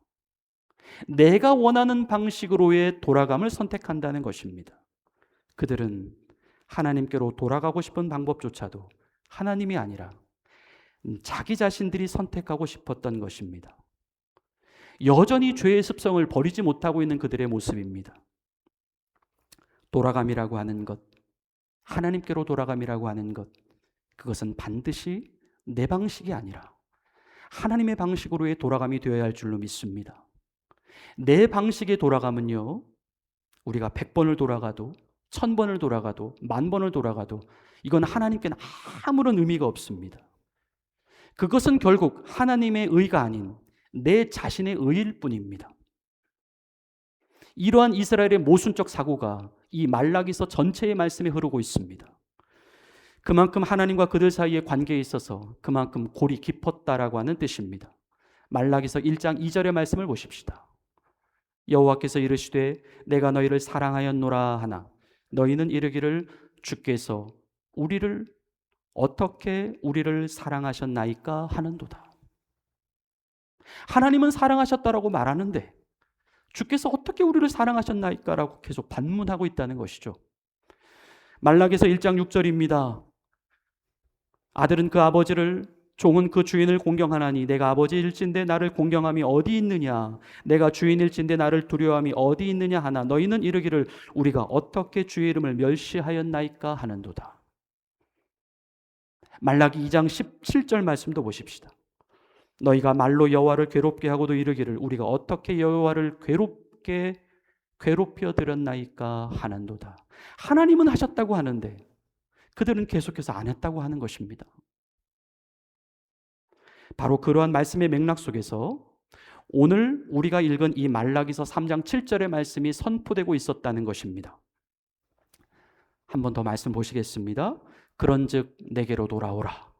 Speaker 1: 내가 원하는 방식으로의 돌아감을 선택한다는 것입니다. 그들은 하나님께로 돌아가고 싶은 방법조차도 하나님이 아니라 자기 자신들이 선택하고 싶었던 것입니다. 여전히 죄의 습성을 버리지 못하고 있는 그들의 모습입니다. 돌아감이라고 하는 것, 하나님께로 돌아감이라고 하는 것, 그것은 반드시 내 방식이 아니라 하나님의 방식으로의 돌아감이 되어야 할 줄로 믿습니다. 내 방식의 돌아감은요, 우리가 100번을 돌아가도 1000번을 돌아가도 10,000번을 돌아가도 이건 하나님께는 아무런 의미가 없습니다. 그것은 결국 하나님의 의가 아닌 내 자신의 의일 뿐입니다. 이러한 이스라엘의 모순적 사고가 이 말라기서 전체의 말씀에 흐르고 있습니다. 그만큼 하나님과 그들 사이의 관계에 있어서 그만큼 골이 깊었다라고 하는 뜻입니다. 말라기서 1장 2절의 말씀을 보십시다. 여호와께서 이르시되 내가 너희를 사랑하였노라 하나 너희는 이르기를 주께서 어떻게 우리를 사랑하셨나이까 하는도다. 하나님은 사랑하셨다라고 말하는데 주께서 어떻게 우리를 사랑하셨나이까라고 계속 반문하고 있다는 것이죠. 말라기서 1장 6절입니다. 아들은 그 아버지를, 종은 그 주인을 공경하나니 내가 아버지일진데 나를 공경함이 어디 있느냐, 내가 주인일진데 나를 두려워함이 어디 있느냐 하나 너희는 이르기를 우리가 어떻게 주의 이름을 멸시하였나이까 하는도다. 말라기 2장 17절 말씀도 보십시다. 너희가 말로 여호와를 괴롭게 하고도 이르기를 우리가 어떻게 여호와를 괴롭혀 드렸나이까 하는도다. 하나님은 하셨다고 하는데 그들은 계속해서 안 했다고 하는 것입니다. 바로 그러한 말씀의 맥락 속에서 오늘 우리가 읽은 이 말라기서 3장 7절의 말씀이 선포되고 있었다는 것입니다. 한 번 더 말씀 보시겠습니다. 그런즉 내게로 돌아오라.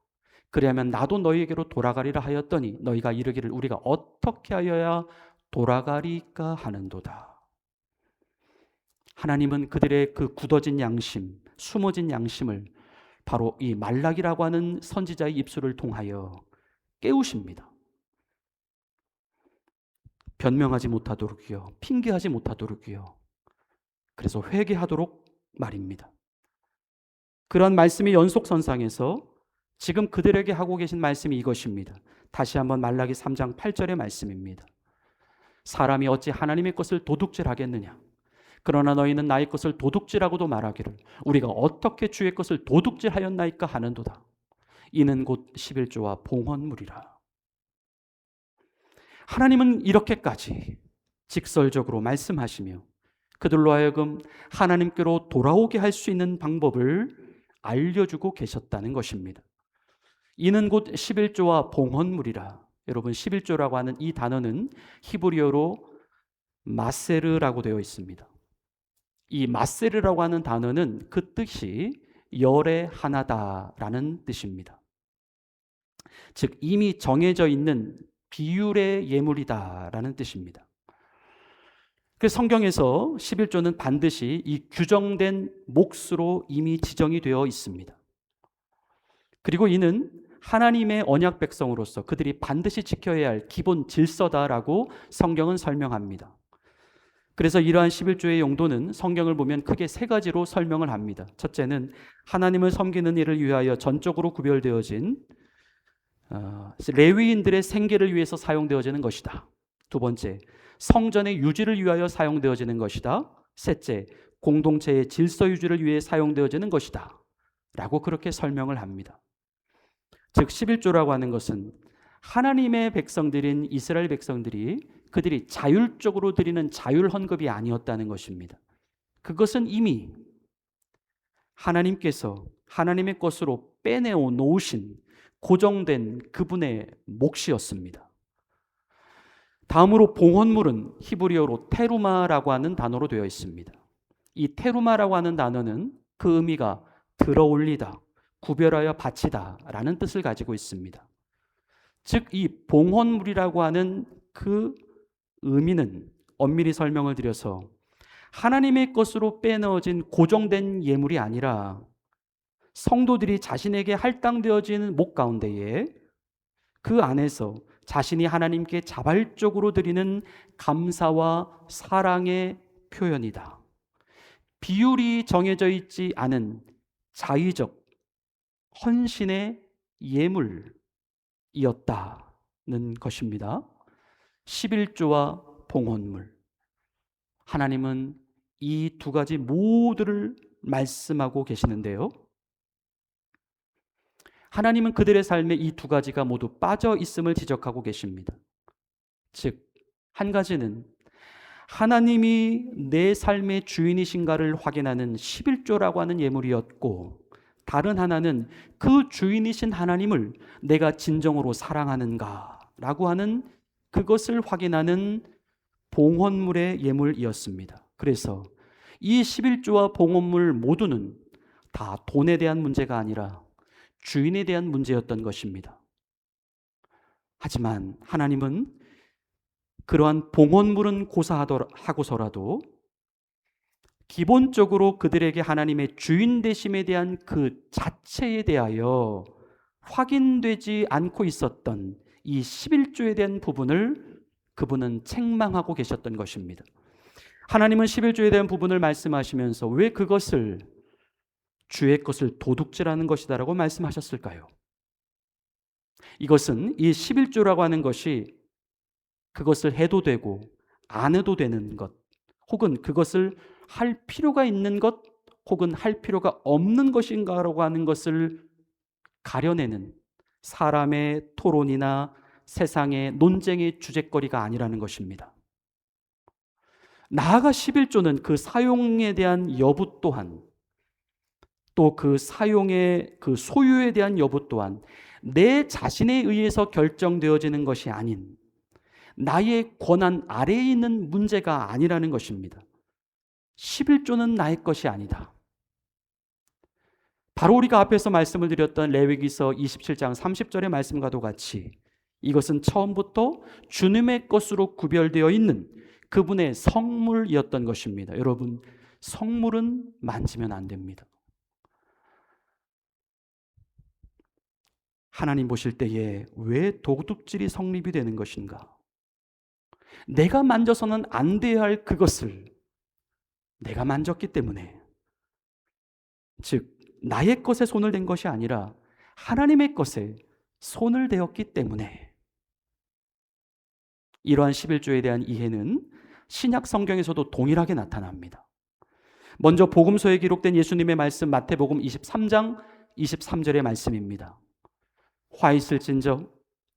Speaker 1: 그리하면 나도 너희에게로 돌아가리라 하였더니 너희가 이르기를 우리가 어떻게 하여야 돌아가리까 하는도다. 하나님은 그들의 그 굳어진 양심, 숨어진 양심을 바로 이 말라기라고 하는 선지자의 입술을 통하여 깨우십니다. 변명하지 못하도록요, 핑계하지 못하도록요, 그래서 회개하도록 말입니다. 그런 말씀의 연속선상에서 지금 그들에게 하고 계신 말씀이 이것입니다. 다시 한번 말라기 3장 8절의 말씀입니다. 사람이 어찌 하나님의 것을 도둑질하겠느냐? 그러나 너희는 나의 것을 도둑질하고도 말하기를 우리가 어떻게 주의 것을 도둑질하였나이까 하는도다. 이는 곧 11조와 봉헌물이라. 하나님은 이렇게까지 직설적으로 말씀하시며 그들로 하여금 하나님께로 돌아오게 할 수 있는 방법을 알려주고 계셨다는 것입니다. 이는 곧 11조와 봉헌물이라. 여러분, 11조라고 하는 이 단어는 히브리어로 마세르라고 되어 있습니다. 이 마세르라고 하는 단어는 그 뜻이 열의 하나다라는 뜻입니다. 즉 이미 정해져 있는 비율의 예물이다라는 뜻입니다. 그래서 성경에서 11조는 반드시 이 규정된 몫으로 이미 지정이 되어 있습니다. 그리고 이는 하나님의 언약 백성으로서 그들이 반드시 지켜야 할 기본 질서다라고 성경은 설명합니다. 그래서 이러한 11조의 용도는 성경을 보면 크게 세 가지로 설명을 합니다. 첫째는 하나님을 섬기는 일을 위하여 전적으로 구별되어진 레위인들의 생계를 위해서 사용되어지는 것이다. 두 번째, 성전의 유지를 위하여 사용되어지는 것이다. 셋째, 공동체의 질서 유지를 위해 사용되어지는 것이다 라고 그렇게 설명을 합니다. 즉 11조라고 하는 것은 하나님의 백성들인 이스라엘 백성들이 그들이 자율적으로 드리는 자율 헌금이 아니었다는 것입니다. 그것은 이미 하나님께서 하나님의 것으로 빼내어 놓으신 고정된 그분의 몫이었습니다. 다음으로 봉헌물은 히브리어로 테루마라고 하는 단어로 되어 있습니다. 이 테루마라고 하는 단어는 그 의미가 들어올리다, 구별하여 바치다 라는 뜻을 가지고 있습니다. 즉 이 봉헌물이라고 하는 그 의미는 엄밀히 설명을 드려서 하나님의 것으로 빼넣어진 고정된 예물이 아니라 성도들이 자신에게 할당되어진 목 가운데에 그 안에서 자신이 하나님께 자발적으로 드리는 감사와 사랑의 표현이다. 비율이 정해져 있지 않은 자의적 헌신의 예물이었다는 것입니다. 11조와 봉헌물. 하나님은 이 두 가지 모두를 말씀하고 계시는데요. 하나님은 그들의 삶에 이 두 가지가 모두 빠져 있음을 지적하고 계십니다. 즉, 한 가지는 하나님이 내 삶의 주인이신가를 확인하는 11조라고 하는 예물이었고, 다른 하나는 그 주인이신 하나님을 내가 진정으로 사랑하는가라고 하는 그것을 확인하는 봉헌물의 예물이었습니다. 그래서 이 11조와 봉헌물 모두는 다 돈에 대한 문제가 아니라 주인에 대한 문제였던 것입니다. 하지만 하나님은 그러한 봉헌물은 고사하고서라도 기본적으로 그들에게 하나님의 주인 되심에 대한 그 자체에 대하여 확인되지 않고 있었던 이 11조에 대한 부분을 그분은 책망하고 계셨던 것입니다. 하나님은 11조에 대한 부분을 말씀하시면서 왜 그것을 주의 것을 도둑질하는 것이다라고 말씀하셨을까요? 이것은 이 11조라고 하는 것이 그것을 해도 되고 안 해도 되는 것, 혹은 그것을 할 필요가 있는 것, 혹은 할 필요가 없는 것인가라고 하는 것을 가려내는 사람의 토론이나 세상의 논쟁의 주제거리가 아니라는 것입니다. 나아가 11조는 그 사용에 대한 여부 또한, 또 그 사용의 그 소유에 대한 여부 또한 내 자신에 의해서 결정되어지는 것이 아닌 나의 권한 아래에 있는 문제가 아니라는 것입니다. 11조는 나의 것이 아니다. 바로 우리가 앞에서 말씀을 드렸던 레위기서 27장 30절의 말씀과도 같이 이것은 처음부터 주님의 것으로 구별되어 있는 그분의 성물이었던 것입니다. 여러분, 성물은 만지면 안 됩니다. 하나님 보실 때에 왜 도둑질이 성립이 되는 것인가? 내가 만져서는 안 돼야 할 그것을 내가 만졌기 때문에, 즉 나의 것에 손을 댄 것이 아니라 하나님의 것에 손을 대었기 때문에, 이러한 11조에 대한 이해는 신약 성경에서도 동일하게 나타납니다. 먼저 복음서에 기록된 예수님의 말씀, 마태복음 23장 23절의 말씀입니다. 화 있을진저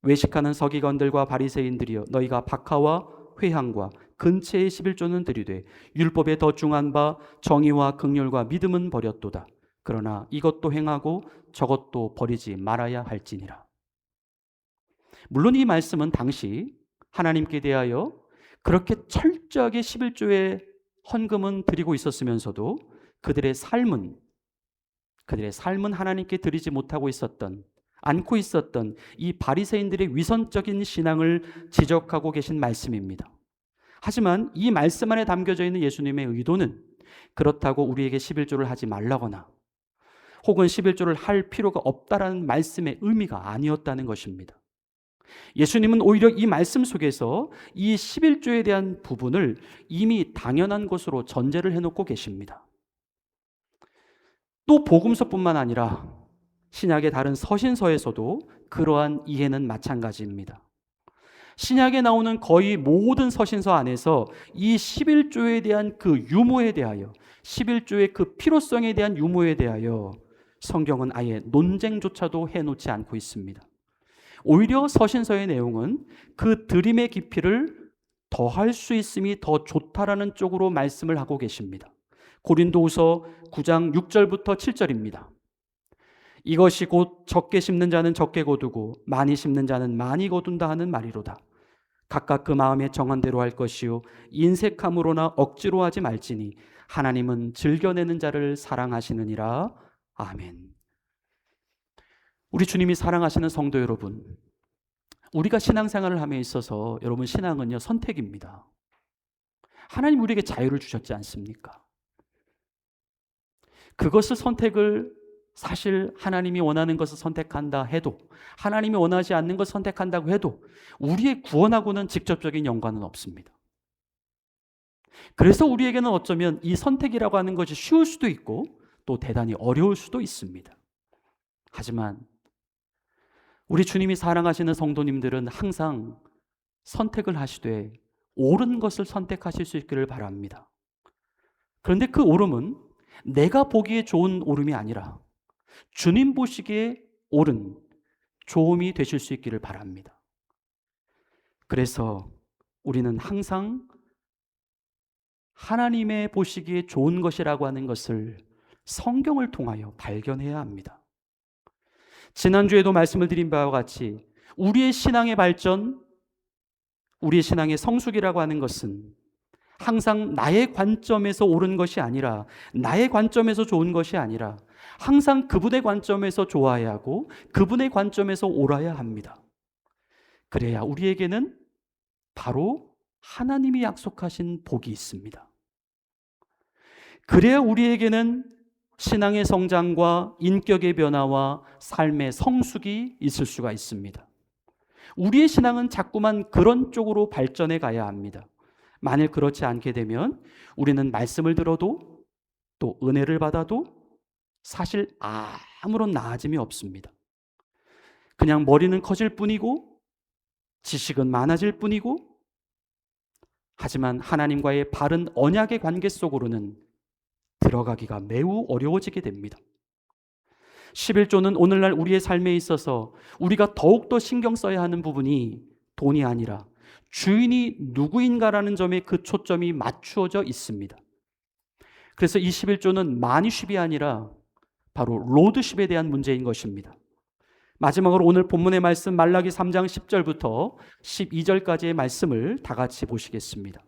Speaker 1: 외식하는 서기관들과 바리새인들이여, 너희가 박하와 회향과 근체의 11조는 드리되 율법에 더 중한 바 정의와 긍휼과 믿음은 버렸도다. 그러나 이것도 행하고 저것도 버리지 말아야 할지니라. 물론 이 말씀은 당시 하나님께 대하여 그렇게 철저하게 11조의 헌금은 드리고 있었으면서도 그들의 삶은 하나님께 드리지 못하고 있었던, 않고 있었던 이 바리새인들의 위선적인 신앙을 지적하고 계신 말씀입니다. 하지만 이 말씀 안에 담겨져 있는 예수님의 의도는 그렇다고 우리에게 11조를 하지 말라거나 혹은 11조를 할 필요가 없다라는 말씀의 의미가 아니었다는 것입니다. 예수님은 오히려 이 말씀 속에서 이 11조에 대한 부분을 이미 당연한 것으로 전제를 해놓고 계십니다. 또 복음서뿐만 아니라 신약의 다른 서신서에서도 그러한 이해는 마찬가지입니다. 신약에 나오는 거의 모든 서신서 안에서 이 11조에 대한 그 유무에 대하여, 11조의 그 필요성에 대한 유무에 대하여 성경은 아예 논쟁조차도 해놓지 않고 있습니다. 오히려 서신서의 내용은 그 드림의 깊이를 더할 수 있음이 더 좋다라는 쪽으로 말씀을 하고 계십니다. 고린도후서 9장 6절부터 7절입니다. 이것이 곧 적게 심는 자는 적게 거두고 많이 심는 자는 많이 거둔다 하는 말이로다. 각각 그 마음에 정한 대로 할 것이요 인색함으로나 억지로 하지 말지니 하나님은 즐겨내는 자를 사랑하시느니라. 아멘. 우리 주님이 사랑하시는 성도 여러분, 우리가 신앙생활을 함에 있어서 여러분, 신앙은요 선택입니다. 하나님 우리에게 자유를 주셨지 않습니까? 그것을 선택을, 사실 하나님이 원하는 것을 선택한다 해도, 하나님이 원하지 않는 것을 선택한다고 해도 우리의 구원하고는 직접적인 연관은 없습니다. 그래서 우리에게는 어쩌면 이 선택이라고 하는 것이 쉬울 수도 있고 또 대단히 어려울 수도 있습니다. 하지만 우리 주님이 사랑하시는 성도님들은 항상 선택을 하시되 옳은 것을 선택하실 수 있기를 바랍니다. 그런데 그 옳음은 내가 보기에 좋은 옳음이 아니라 주님 보시기에 옳은 좋음이 되실 수 있기를 바랍니다. 그래서 우리는 항상 하나님의 보시기에 좋은 것이라고 하는 것을 성경을 통하여 발견해야 합니다. 지난주에도 말씀을 드린 바와 같이 우리의 신앙의 발전, 우리의 신앙의 성숙이라고 하는 것은 항상 나의 관점에서 옳은 것이 아니라, 나의 관점에서 좋은 것이 아니라 항상 그분의 관점에서 좋아야 하고 그분의 관점에서 옳아야 합니다. 그래야 우리에게는 바로 하나님이 약속하신 복이 있습니다. 그래야 우리에게는 신앙의 성장과 인격의 변화와 삶의 성숙이 있을 수가 있습니다. 우리의 신앙은 자꾸만 그런 쪽으로 발전해 가야 합니다. 만일 그렇지 않게 되면 우리는 말씀을 들어도 또 은혜를 받아도 사실 아무런 나아짐이 없습니다. 그냥 머리는 커질 뿐이고 지식은 많아질 뿐이고, 하지만 하나님과의 바른 언약의 관계 속으로는 들어가기가 매우 어려워지게 됩니다. 11조는 오늘날 우리의 삶에 있어서 우리가 더욱더 신경 써야 하는 부분이 돈이 아니라 주인이 누구인가라는 점에 그 초점이 맞추어져 있습니다. 그래서 이 11조는 마니쉽이 아니라 바로 로드십에 대한 문제인 것입니다. 마지막으로 오늘 본문의 말씀 말라기 3장 10절부터 12절까지의 말씀을 다 같이 보시겠습니다.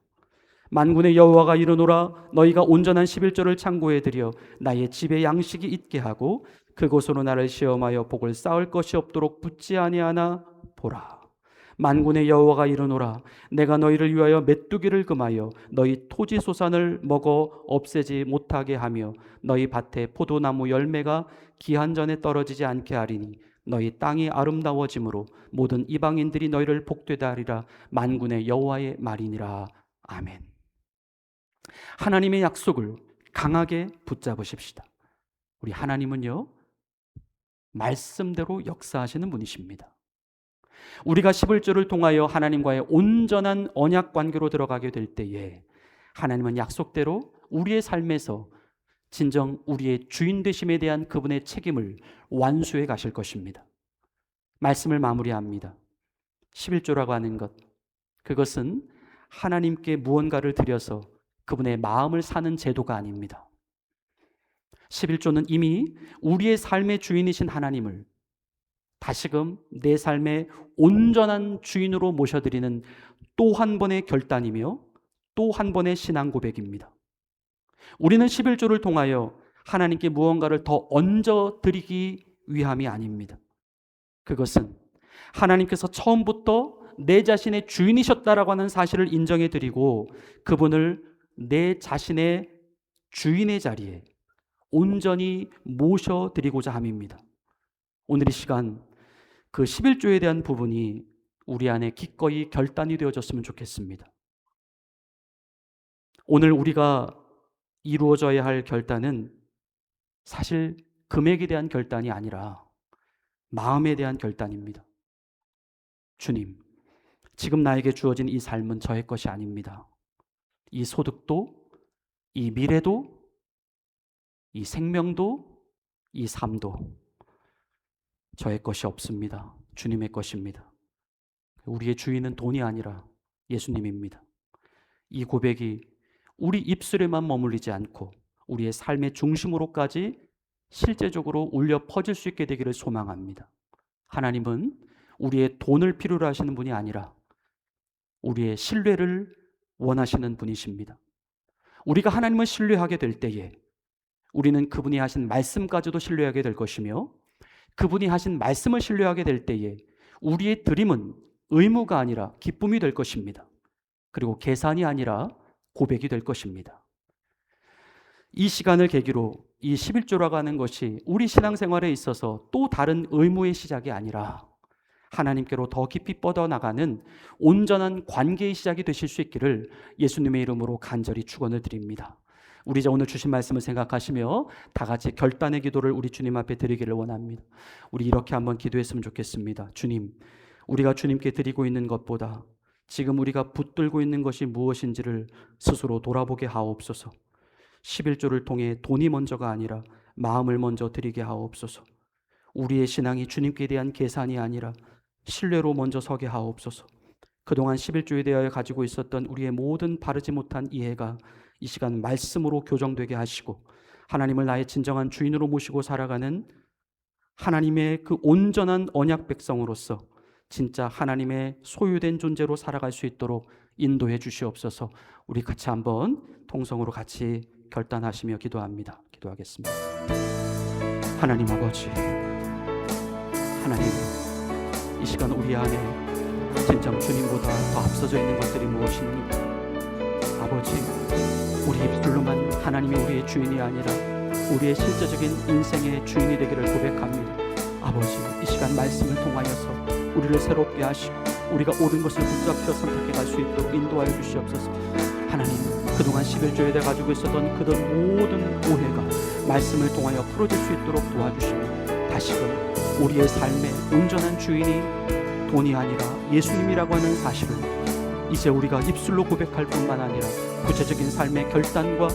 Speaker 1: 만군의 여호와가 이르노라, 너희가 온전한 11조를 창고에 들여 나의 집에 양식이 있게 하고 그곳으로 나를 시험하여 복을 쌓을 것이 없도록 붙지 아니하나 보라. 만군의 여호와가 이르노라, 내가 너희를 위하여 메뚜기를 금하여 너희 토지 소산을 먹어 없애지 못하게 하며 너희 밭에 포도나무 열매가 기한 전에 떨어지지 않게 하리니 너희 땅이 아름다워짐으로 모든 이방인들이 너희를 복되다 하리라. 만군의 여호와의 말이니라. 아멘. 하나님의 약속을 강하게 붙잡으십시다. 우리 하나님은요, 말씀대로 역사하시는 분이십니다. 우리가 11조를 통하여 하나님과의 온전한 언약 관계로 들어가게 될 때에 하나님은 약속대로 우리의 삶에서 진정 우리의 주인 되심에 대한 그분의 책임을 완수해 가실 것입니다. 말씀을 마무리합니다. 11조라고 하는 것, 그것은 하나님께 무언가를 드려서 그분의 마음을 사는 제도가 아닙니다. 11조는 이미 우리의 삶의 주인이신 하나님을 다시금 내 삶의 온전한 주인으로 모셔드리는 또 한 번의 결단이며 또 한 번의 신앙 고백입니다. 우리는 11조를 통하여 하나님께 무언가를 더 얹어 드리기 위함이 아닙니다. 그것은 하나님께서 처음부터 내 자신의 주인이셨다라고 하는 사실을 인정해 드리고 그분을 내 자신의 주인의 자리에 온전히 모셔드리고자 함입니다. 오늘 이 시간 그 11조에 대한 부분이 우리 안에 기꺼이 결단이 되어졌으면 좋겠습니다. 오늘 우리가 이루어져야 할 결단은 사실 금액에 대한 결단이 아니라 마음에 대한 결단입니다. 주님, 지금 나에게 주어진 이 삶은 저의 것이 아닙니다. 이 소득도, 이 미래도, 이 생명도, 이 삶도 저의 것이 없습니다. 주님의 것입니다. 우리의 주인은 돈이 아니라 예수님입니다. 이 고백이 우리 입술에만 머물리지 않고 우리의 삶의 중심으로까지 실제적으로 울려 퍼질 수 있게 되기를 소망합니다. 하나님은 우리의 돈을 필요로 하시는 분이 아니라 우리의 신뢰를 원하시는 분이십니다. 우리가 하나님을 신뢰하게 될 때에 우리는 그분이 하신 말씀까지도 신뢰하게 될 것이며 그분이 하신 말씀을 신뢰하게 될 때에 우리의 드림은 의무가 아니라 기쁨이 될 것입니다. 그리고 계산이 아니라 고백이 될 것입니다. 이 시간을 계기로 이 11조라고 하는 것이 우리 신앙생활에 있어서 또 다른 의무의 시작이 아니라 하나님께로 더 깊이 뻗어나가는 온전한 관계의 시작이 되실 수 있기를 예수님의 이름으로 간절히 축원을 드립니다. 우리 이제 오늘 주신 말씀을 생각하시며 다 같이 결단의 기도를 우리 주님 앞에 드리기를 원합니다. 우리 이렇게 한번 기도했으면 좋겠습니다. 주님, 우리가 주님께 드리고 있는 것보다 지금 우리가 붙들고 있는 것이 무엇인지를 스스로 돌아보게 하옵소서. 11조를 통해 돈이 먼저가 아니라 마음을 먼저 드리게 하옵소서. 우리의 신앙이 주님께 대한 계산이 아니라 신뢰로 먼저 서게 하옵소서. 그동안 11조에 대하여 가지고 있었던 우리의 모든 바르지 못한 이해가 이 시간 말씀으로 교정되게 하시고 하나님을 나의 진정한 주인으로 모시고 살아가는 하나님의 그 온전한 언약 백성으로서 진짜 하나님의 소유된 존재로 살아갈 수 있도록 인도해 주시옵소서. 우리 같이 한번 통성으로 같이 결단하시며 기도합니다. 기도하겠습니다. 하나님 아버지, 하나님, 이 시간 우리 안에 진정 주님보다 더 앞서져 있는 것들이 무엇입니까? 아버지, 우리 입술로만 하나님이 우리의 주인이 아니라 우리의 실제적인 인생의 주인이 되기를 고백합니다. 아버지, 이 시간 말씀을 통하여서 우리를 새롭게 하시고 우리가 옳은 것을 붙잡혀 선택해 갈 수 있도록 인도하여 주시옵소서. 하나님, 그동안 11조에 대해 가지고 있었던 그런 모든 오해가 말씀을 통하여 풀어질 수 있도록 도와주시고 다시금 우리의 삶의 온전한 주인이 돈이 아니라 예수님이라고 하는 사실을 이제 우리가 입술로 고백할 뿐만 아니라 구체적인 삶의 결단과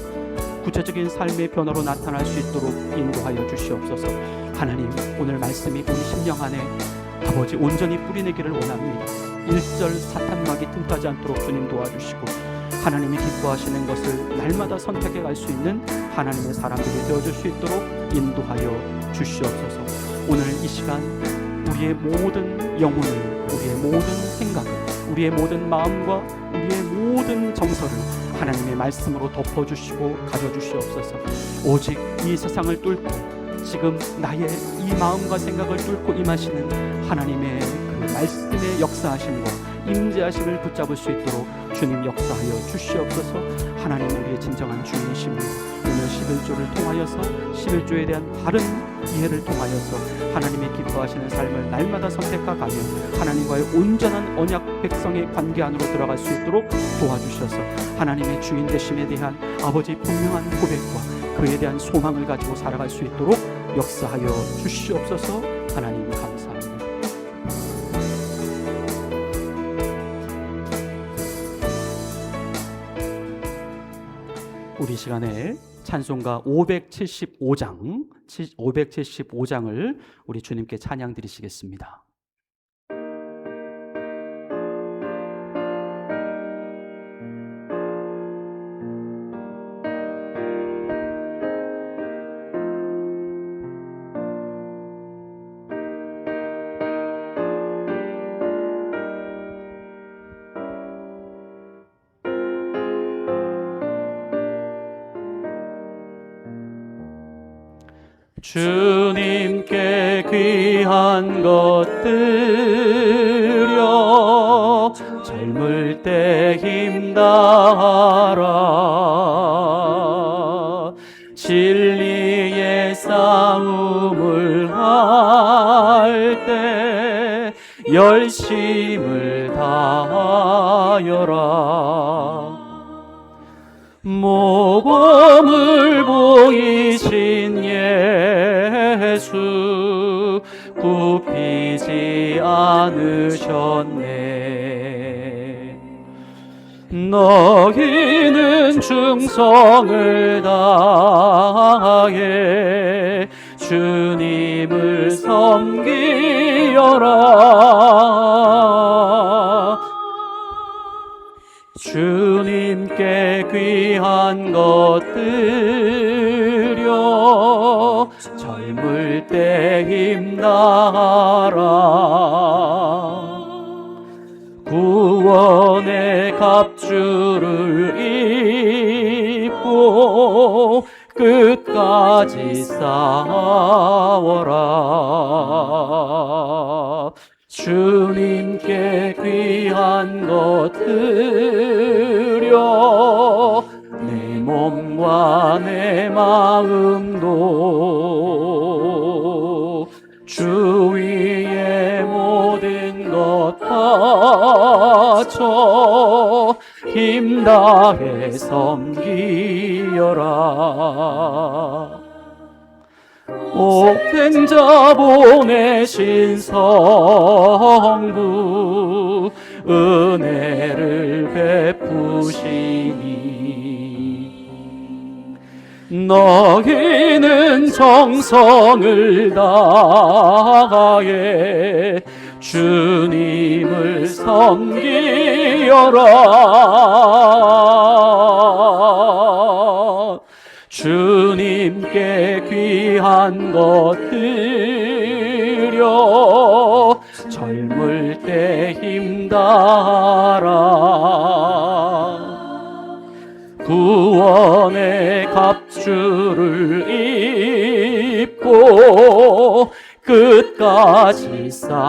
Speaker 1: 구체적인 삶의 변화로 나타날 수 있도록 인도하여 주시옵소서. 하나님, 오늘 말씀이 우리 심령 안에 아버지 온전히 뿌리내기를 원합니다. 일절 사탄막이 틈타지 않도록 주님 도와주시고 하나님이 기뻐하시는 것을 날마다 선택해 갈 수 있는 하나님의 사람들이 되어줄 수 있도록 인도하여 주시옵소서. 오늘 이 시간 우리의 모든 영혼을, 우리의 모든 생각을, 우리의 모든 마음과 우리의 모든 정서를 하나님의 말씀으로 덮어주시고 가져주시옵소서. 오직 이 세상을 뚫고 지금 나의 이 마음과 생각을 뚫고 임하시는 하나님의 그 말씀의 역사하심과 임재하심을 붙잡을 수 있도록 주님 역사하여 주시옵소서. 하나님, 우리의 진정한 주인이십니다. 오늘 11조를 통하여서 11조에 대한 바른 이해를 통하여서 하나님의 기뻐하시는 삶을 날마다 선택하가며 하나님과의 온전한 언약 백성의 관계 안으로 들어갈 수 있도록 도와주셔서 하나님의 주인 되심에 대한 아버지 분명한 고백과 그에 대한 소망을 가지고 살아갈 수 있도록 역사하여 주시옵소서. 하나님 감사합니다. 우리 시간에 찬송가 575장을 우리 주님께 찬양 드리시겠습니다. 주님께 귀한 것들여 젊을 때 힘다하라. 진리의 싸움을 할 때 열심을 다하여라. 모범을 보이신 예수 굽히지 않으셨네. 너희는 충성을 다해 주님을 섬기여라. 주님께 귀한 것들여 젊을 때 힘나라. 구원의 갑주를 입고 끝까지 싸워라. 주님께 귀한 것들여 내 몸과 내 마음도 주 위에 모든 것 바쳐 힘다해 섬기여라. 옥된 자 보내신 성부 은혜를 베푸시니 너희는 정성을 다해 주님을 섬기여라. 주님께 귀한 것들여 젊을 때 힘다하라. 구원의 갑주를 입고 끝까지 싸워라.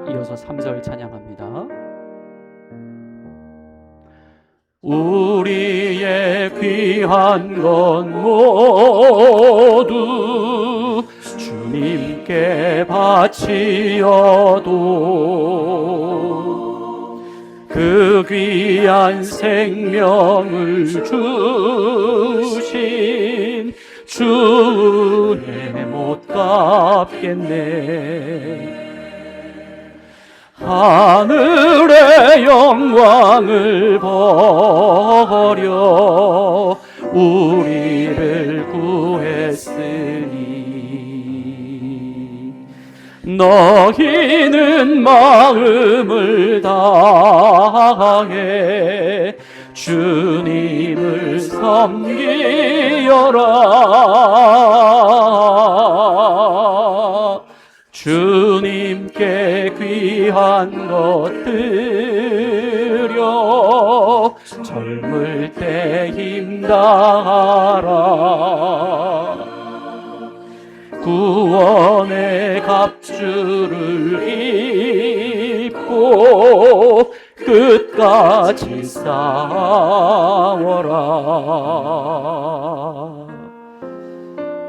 Speaker 1: 이어서 3절 찬양합니다. 우리의 귀한 것 모두 주님께 바치어도 그 귀한 생명을 주신 주 은혜 못 갚겠네. 하늘의 영광을 버려 우리를 구했으니 너희는 마음을 다해 주님을 섬기여라. 주님께 귀한 것들여 젊을 때 힘다하라. 구원의 갑주를 입고 끝까지 싸워라.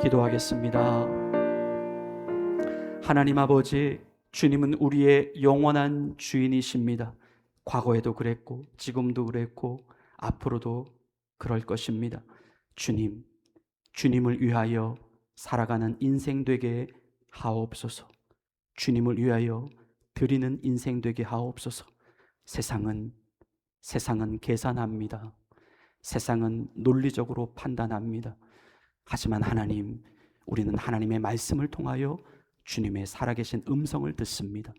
Speaker 1: 기도하겠습니다. 하나님 아버지, 주님은 우리의 영원한 주인이십니다. 과거에도 그랬고 지금도 그랬고 앞으로도 그럴 것입니다. 주님을 위하여 살아가는 인생 되게 하옵소서. 주님을 위하여 드리는 인생 되게 하옵소서. 세상은 계산합니다. 세상은 논리적으로 판단합니다. 하지만 하나님, 우리는 하나님의 말씀을 통하여 주님의 살아계신 음성을 듣습니다.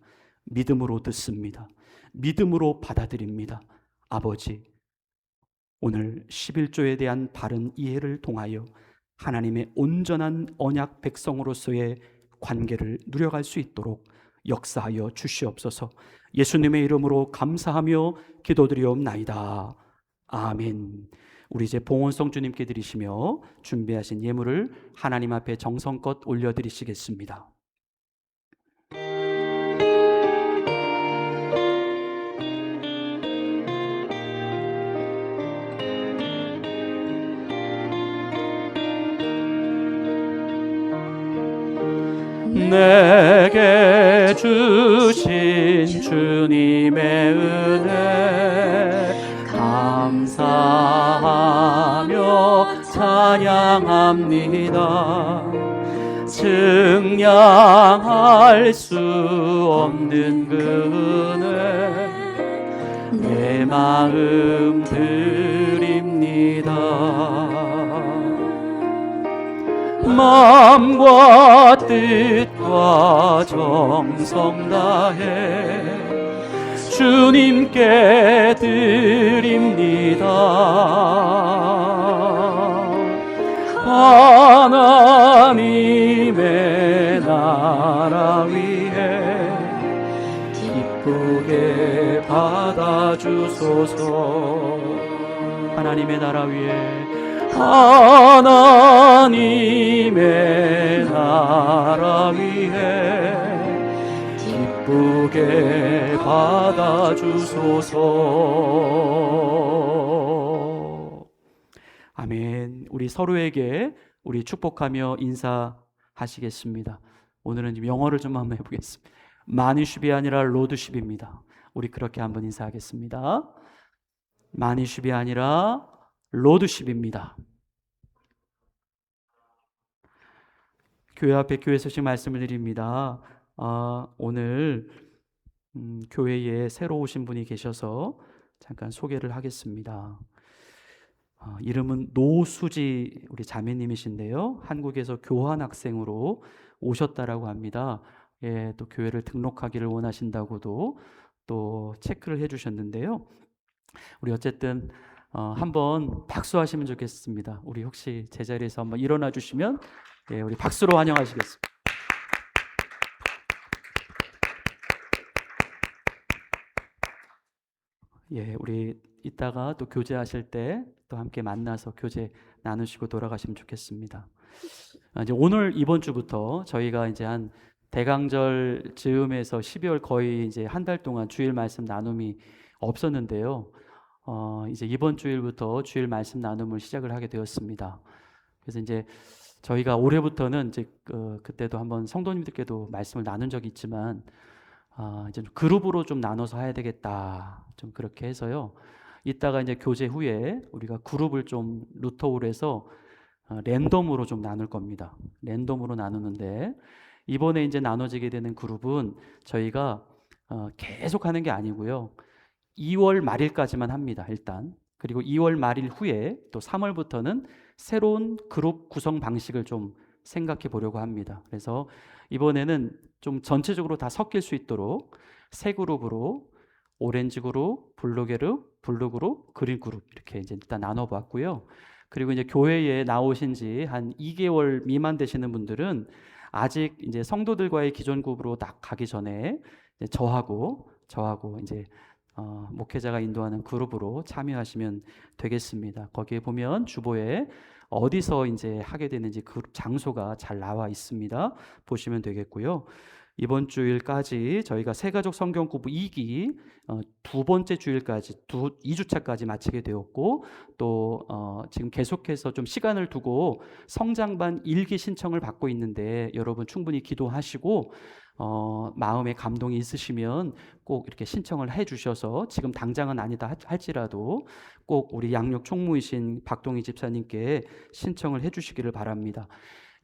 Speaker 1: 믿음으로 듣습니다. 믿음으로 받아들입니다. 아버지, 오늘 11조에 대한 바른 이해를 통하여 하나님의 온전한 언약 백성으로서의 관계를 누려갈 수 있도록 역사하여 주시옵소서. 예수님의 이름으로 감사하며 기도드리옵나이다. 아멘. 우리 이제 봉헌성 주님께 드리시며 준비하신 예물을 하나님 앞에 정성껏 올려드리시겠습니다. 내게 주신 주님의 은혜 감사하며 찬양합니다. 증량할 수 없는 그 은혜 내 마음 드립니다. 마음과 뜻과 정성 다해 주님께 드립니다. 하나님의 나라 위해 기쁘게 받아주소서. 하나님의 나라 위해, 하나님의 나라 위해 기쁘게 받아주소서. 아멘. 우리 서로에게 우리 축복하며 인사하시겠습니다. 오늘은 좀 영어를 좀 한번 해보겠습니다. 마니쉽이 아니라 로드쉽입니다. 우리 그렇게 한번 인사하겠습니다. 마니쉽이 아니라 로드쉽입니다. 교회 앞에 교회 소식 말씀을 드립니다. 오늘 교회에 새로 오신 분이 계셔서 잠깐 소개를 하겠습니다. 이름은 노수지 우리 자매님이신데요. 한국에서 교환학생으로 오셨다라고 합니다. 예, 또 교회를 등록하기를 원하신다고도 또 체크를 해주셨는데요. 우리 어쨌든 한번 박수하시면 좋겠습니다. 우리 혹시 제자리에서 한번 일어나 주시면 예, 우리 박수로 환영하시겠습니다. 예, 우리 이따가 또 교제하실 때 또 함께 만나서 교제 나누시고 돌아가시면 좋겠습니다. 이제 오늘 이번 주부터 저희가 이제 한 대강절 즈음에서 12월 거의 이제 한 달 동안 주일 말씀 나눔이 없었는데요. 이제 이번 주일부터 주일 말씀 나눔을 시작을 하게 되었습니다. 그래서 이제 저희가 올해부터는 이제 그때도 한번 성도님들께도 말씀을 나눈 적이 있지만 이제 좀 그룹으로 좀 나눠서 해야 되겠다. 좀 그렇게 해서요. 이따가 이제 교제 후에 우리가 그룹을 좀 루터로 해서 랜덤으로 좀 나눌 겁니다. 랜덤으로 나누는데 이번에 이제 나눠지게 되는 그룹은 저희가 계속 하는 게 아니고요. 2월 말일까지만 합니다. 일단. 그리고 2월 말일 후에 또 3월부터는 새로운 그룹 구성 방식을 좀 생각해 보려고 합니다. 그래서 이번에는 좀 전체적으로 다 섞일 수 있도록 세 그룹으로 오렌지 그룹, 블루 그룹, 블루 그룹, 그린 그룹 이렇게 이제 일단 나눠봤고요. 그리고 이제 교회에 나오신 지 한 2개월 미만 되시는 분들은 아직 이제 성도들과의 기존 그룹으로 딱 가기 전에 이제 저하고 이제 목회자가 인도하는 그룹으로 참여하시면 되겠습니다. 거기에 보면 주보에 어디서 이제 하게 되는지 그 장소가 잘 나와 있습니다. 보시면 되겠고요. 이번 주일까지 저희가 새가족 성경 공부 2기 두 번째 주일까지 2주차까지 마치게 되었고 또 지금 계속해서 좀 시간을 두고 성장반 1기 신청을 받고 있는데 여러분 충분히 기도하시고 마음에 감동이 있으시면 꼭 이렇게 신청을 해 주셔서 지금 당장은 아니다 할지라도 꼭 우리 양육 총무이신 박동희 집사님께 신청을 해 주시기를 바랍니다.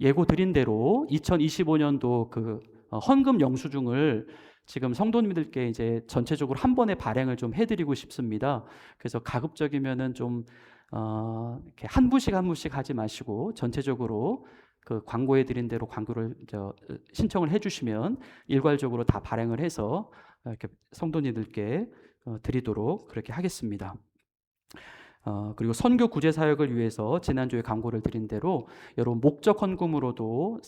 Speaker 1: 예고 드린 대로 2025년도 그 헌금 영수증을 지금 성도님들께 이제 전체적으로 한 번에 발행을 좀 해드리고 싶습니다. 그래서 가급적이면은 좀 이렇게 한 부씩 하지 마시고 전체적으로 그 광고해 드린 대로 광고를 신청을 해주시면 일괄적으로 다 발행을 해서 이렇게 성도님들께 드리도록 그렇게 하겠습니다. 그리고 선교 구제 사역을 위해서 지난주에 광고를 드린 대로 여러분 목적 헌금으로도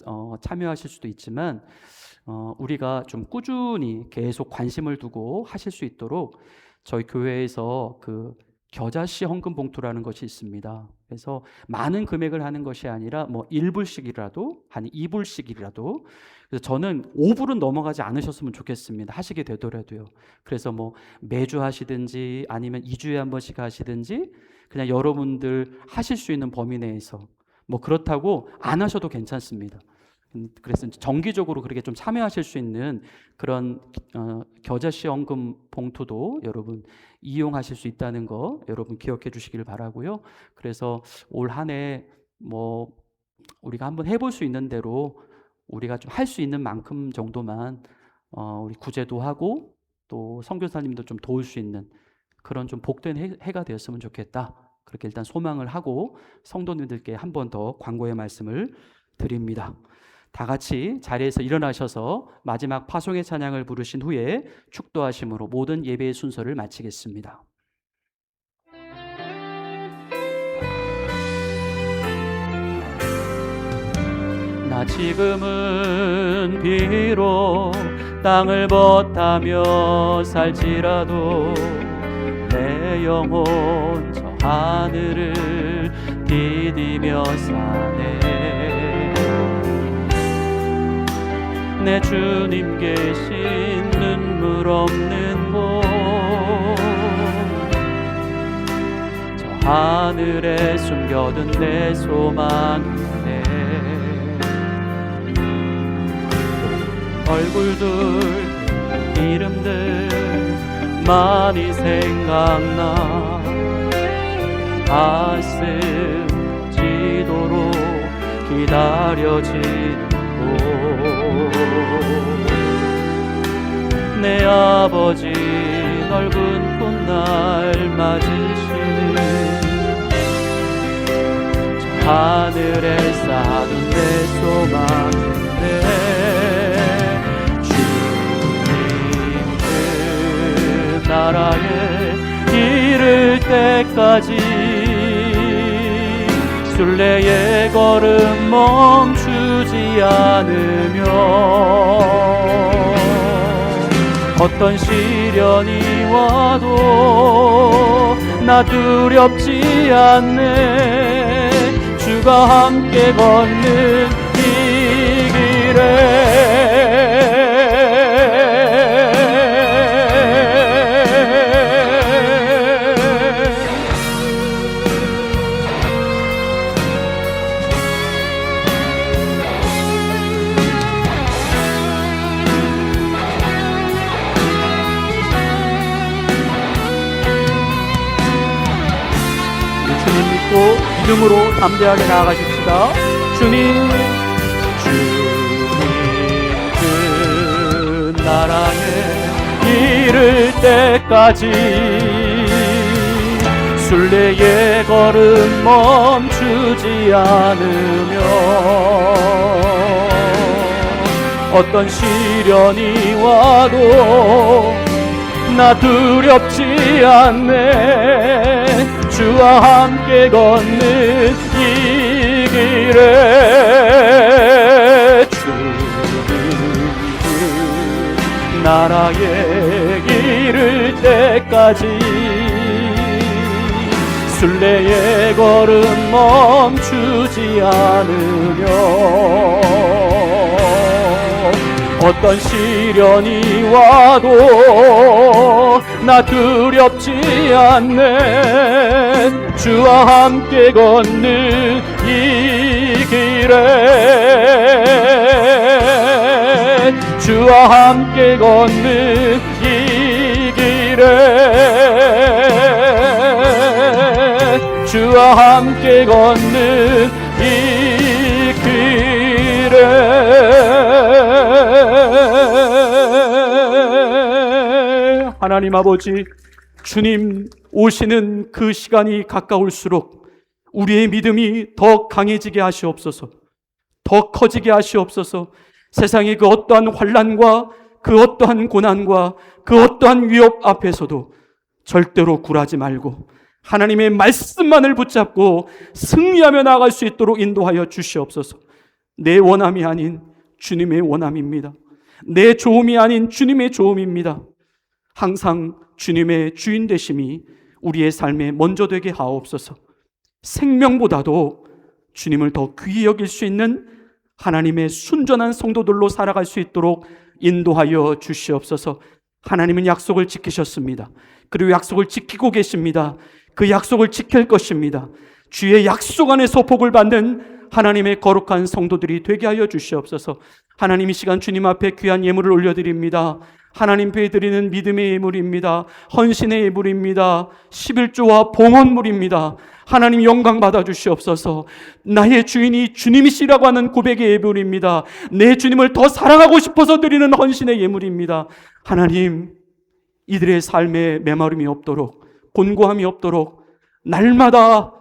Speaker 1: 참여하실 수도 있지만 우리가 좀 꾸준히 계속 관심을 두고 하실 수 있도록 저희 교회에서 그 겨자씨 헌금 봉투라는 것이 있습니다. 그래서 많은 금액을 하는 것이 아니라 뭐 1불씩이라도 한 2불씩이라도, 그래서 저는 5불은 넘어가지 않으셨으면 좋겠습니다. 하시게 되더라도요. 그래서 뭐 매주 하시든지 아니면 2주에 한 번씩 하시든지 그냥 여러분들 하실 수 있는 범위 내에서, 뭐 그렇다고 안 하셔도 괜찮습니다. 그래서 정기적으로 그렇게 좀 참여하실 수 있는 그런 겨자씨 헌금 봉투도 여러분 이용하실 수 있다는 거 여러분 기억해 주시길 바라고요. 그래서 올 한 해 뭐 우리가 한번 해볼 수 있는 대로 우리가 좀 할 수 있는 만큼 정도만 우리 구제도 하고 또 선교사님도 좀 도울 수 있는 그런 좀 복된 해가 되었으면 좋겠다. 그렇게 일단 소망을 하고 성도님들께 한 번 더 광고의 말씀을 드립니다. 다 같이 자리에서 일어나셔서 마지막 파송의 찬양을 부르신 후에 축도하심으로 모든 예배의 순서를 마치겠습니다. 나 지금은 비록 땅을 벗하며 살지라도 내 영혼 저 하늘을 디디며 사네. 내 주님 계신 눈물 없는 곳 저 하늘에 숨겨둔 내 소망이네. 얼굴들 이름들 많이 생각나. 가슴 지도록 기다려진 내 아버지 넓은 봄날 맞으시는 저 하늘에 쌓은 내 소망인데, 주님 그 나라에 이를 때까지 순례의 걸음 멈추지 않으며 어떤 시련이 와도 나 두렵지 않네. 주가 함께 걷는 이 길에 믿음으로 담대하게 나아가십시다. 주님 그 나라에 이를 때까지 순례의 걸음 멈추지 않으며 어떤 시련이 와도 나 두렵지 않네. 주와 함께 걷는 이 길에 주님 나라에 이를 때까지 순례의 걸음 멈추지 않으며 어떤 시련이 와도 나 두렵지 않네. 주와 함께 걷는 이 길에 주와 함께 걷는 이 길에 주와 함께 걷는 이 길에 하나님 아버지, 주님 오시는 그 시간이 가까울수록 우리의 믿음이 더 강해지게 하시옵소서. 더 커지게 하시옵소서. 세상의 그 어떠한 환난과 그 어떠한 고난과 그 어떠한 위협 앞에서도 절대로 굴하지 말고 하나님의 말씀만을 붙잡고 승리하며 나아갈 수 있도록 인도하여 주시옵소서. 내 원함이 아닌 주님의 원함입니다. 내 좋음이 아닌 주님의 좋음입니다. 항상 주님의 주인 되심이 우리의 삶에 먼저 되게 하옵소서. 생명보다도 주님을 더 귀히 여길 수 있는 하나님의 순전한 성도들로 살아갈 수 있도록 인도하여 주시옵소서. 하나님은 약속을 지키셨습니다. 그리고 약속을 지키고 계십니다. 그 약속을 지킬 것입니다. 주의 약속 안에서 복을 받는 하나님의 거룩한 성도들이 되게 하여 주시옵소서. 하나님, 이 시간 주님 앞에 귀한 예물을 올려드립니다. 하나님께 드리는 믿음의 예물입니다. 헌신의 예물입니다. 11조와 봉헌물입니다. 하나님, 영광 받아 주시옵소서. 나의 주인이 주님이시라고 하는 고백의 예물입니다. 내 주님을 더 사랑하고 싶어서 드리는 헌신의 예물입니다. 하나님, 이들의 삶에 메마름이 없도록, 곤고함이 없도록 날마다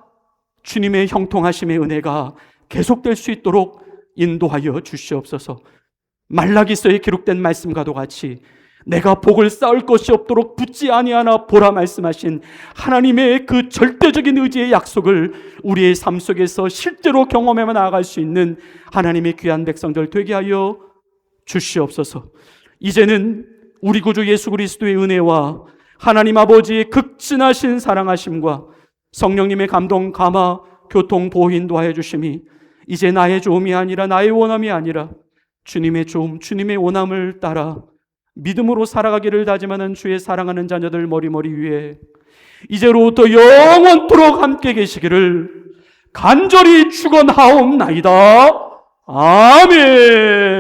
Speaker 1: 주님의 형통하심의 은혜가 계속될 수 있도록 인도하여 주시옵소서. 말라기서에 기록된 말씀과도 같이 내가 복을 쌓을 것이 없도록 붙지 아니하나 보라 말씀하신 하나님의 그 절대적인 의지의 약속을 우리의 삶 속에서 실제로 경험해 나아갈 수 있는 하나님의 귀한 백성들 되게 하여 주시옵소서. 이제는 우리 구주 예수 그리스도의 은혜와 하나님 아버지의 극진하신 사랑하심과 성령님의 감동, 감화, 교통, 보호, 인도하여 주심이 이제 나의 좋음이 아니라 나의 원함이 아니라 주님의 좋음, 주님의 원함을 따라 믿음으로 살아가기를 다짐하는 주의 사랑하는 자녀들 머리머리 위에 이제로부터 영원토록 함께 계시기를 간절히 축원하옵나이다. 아멘.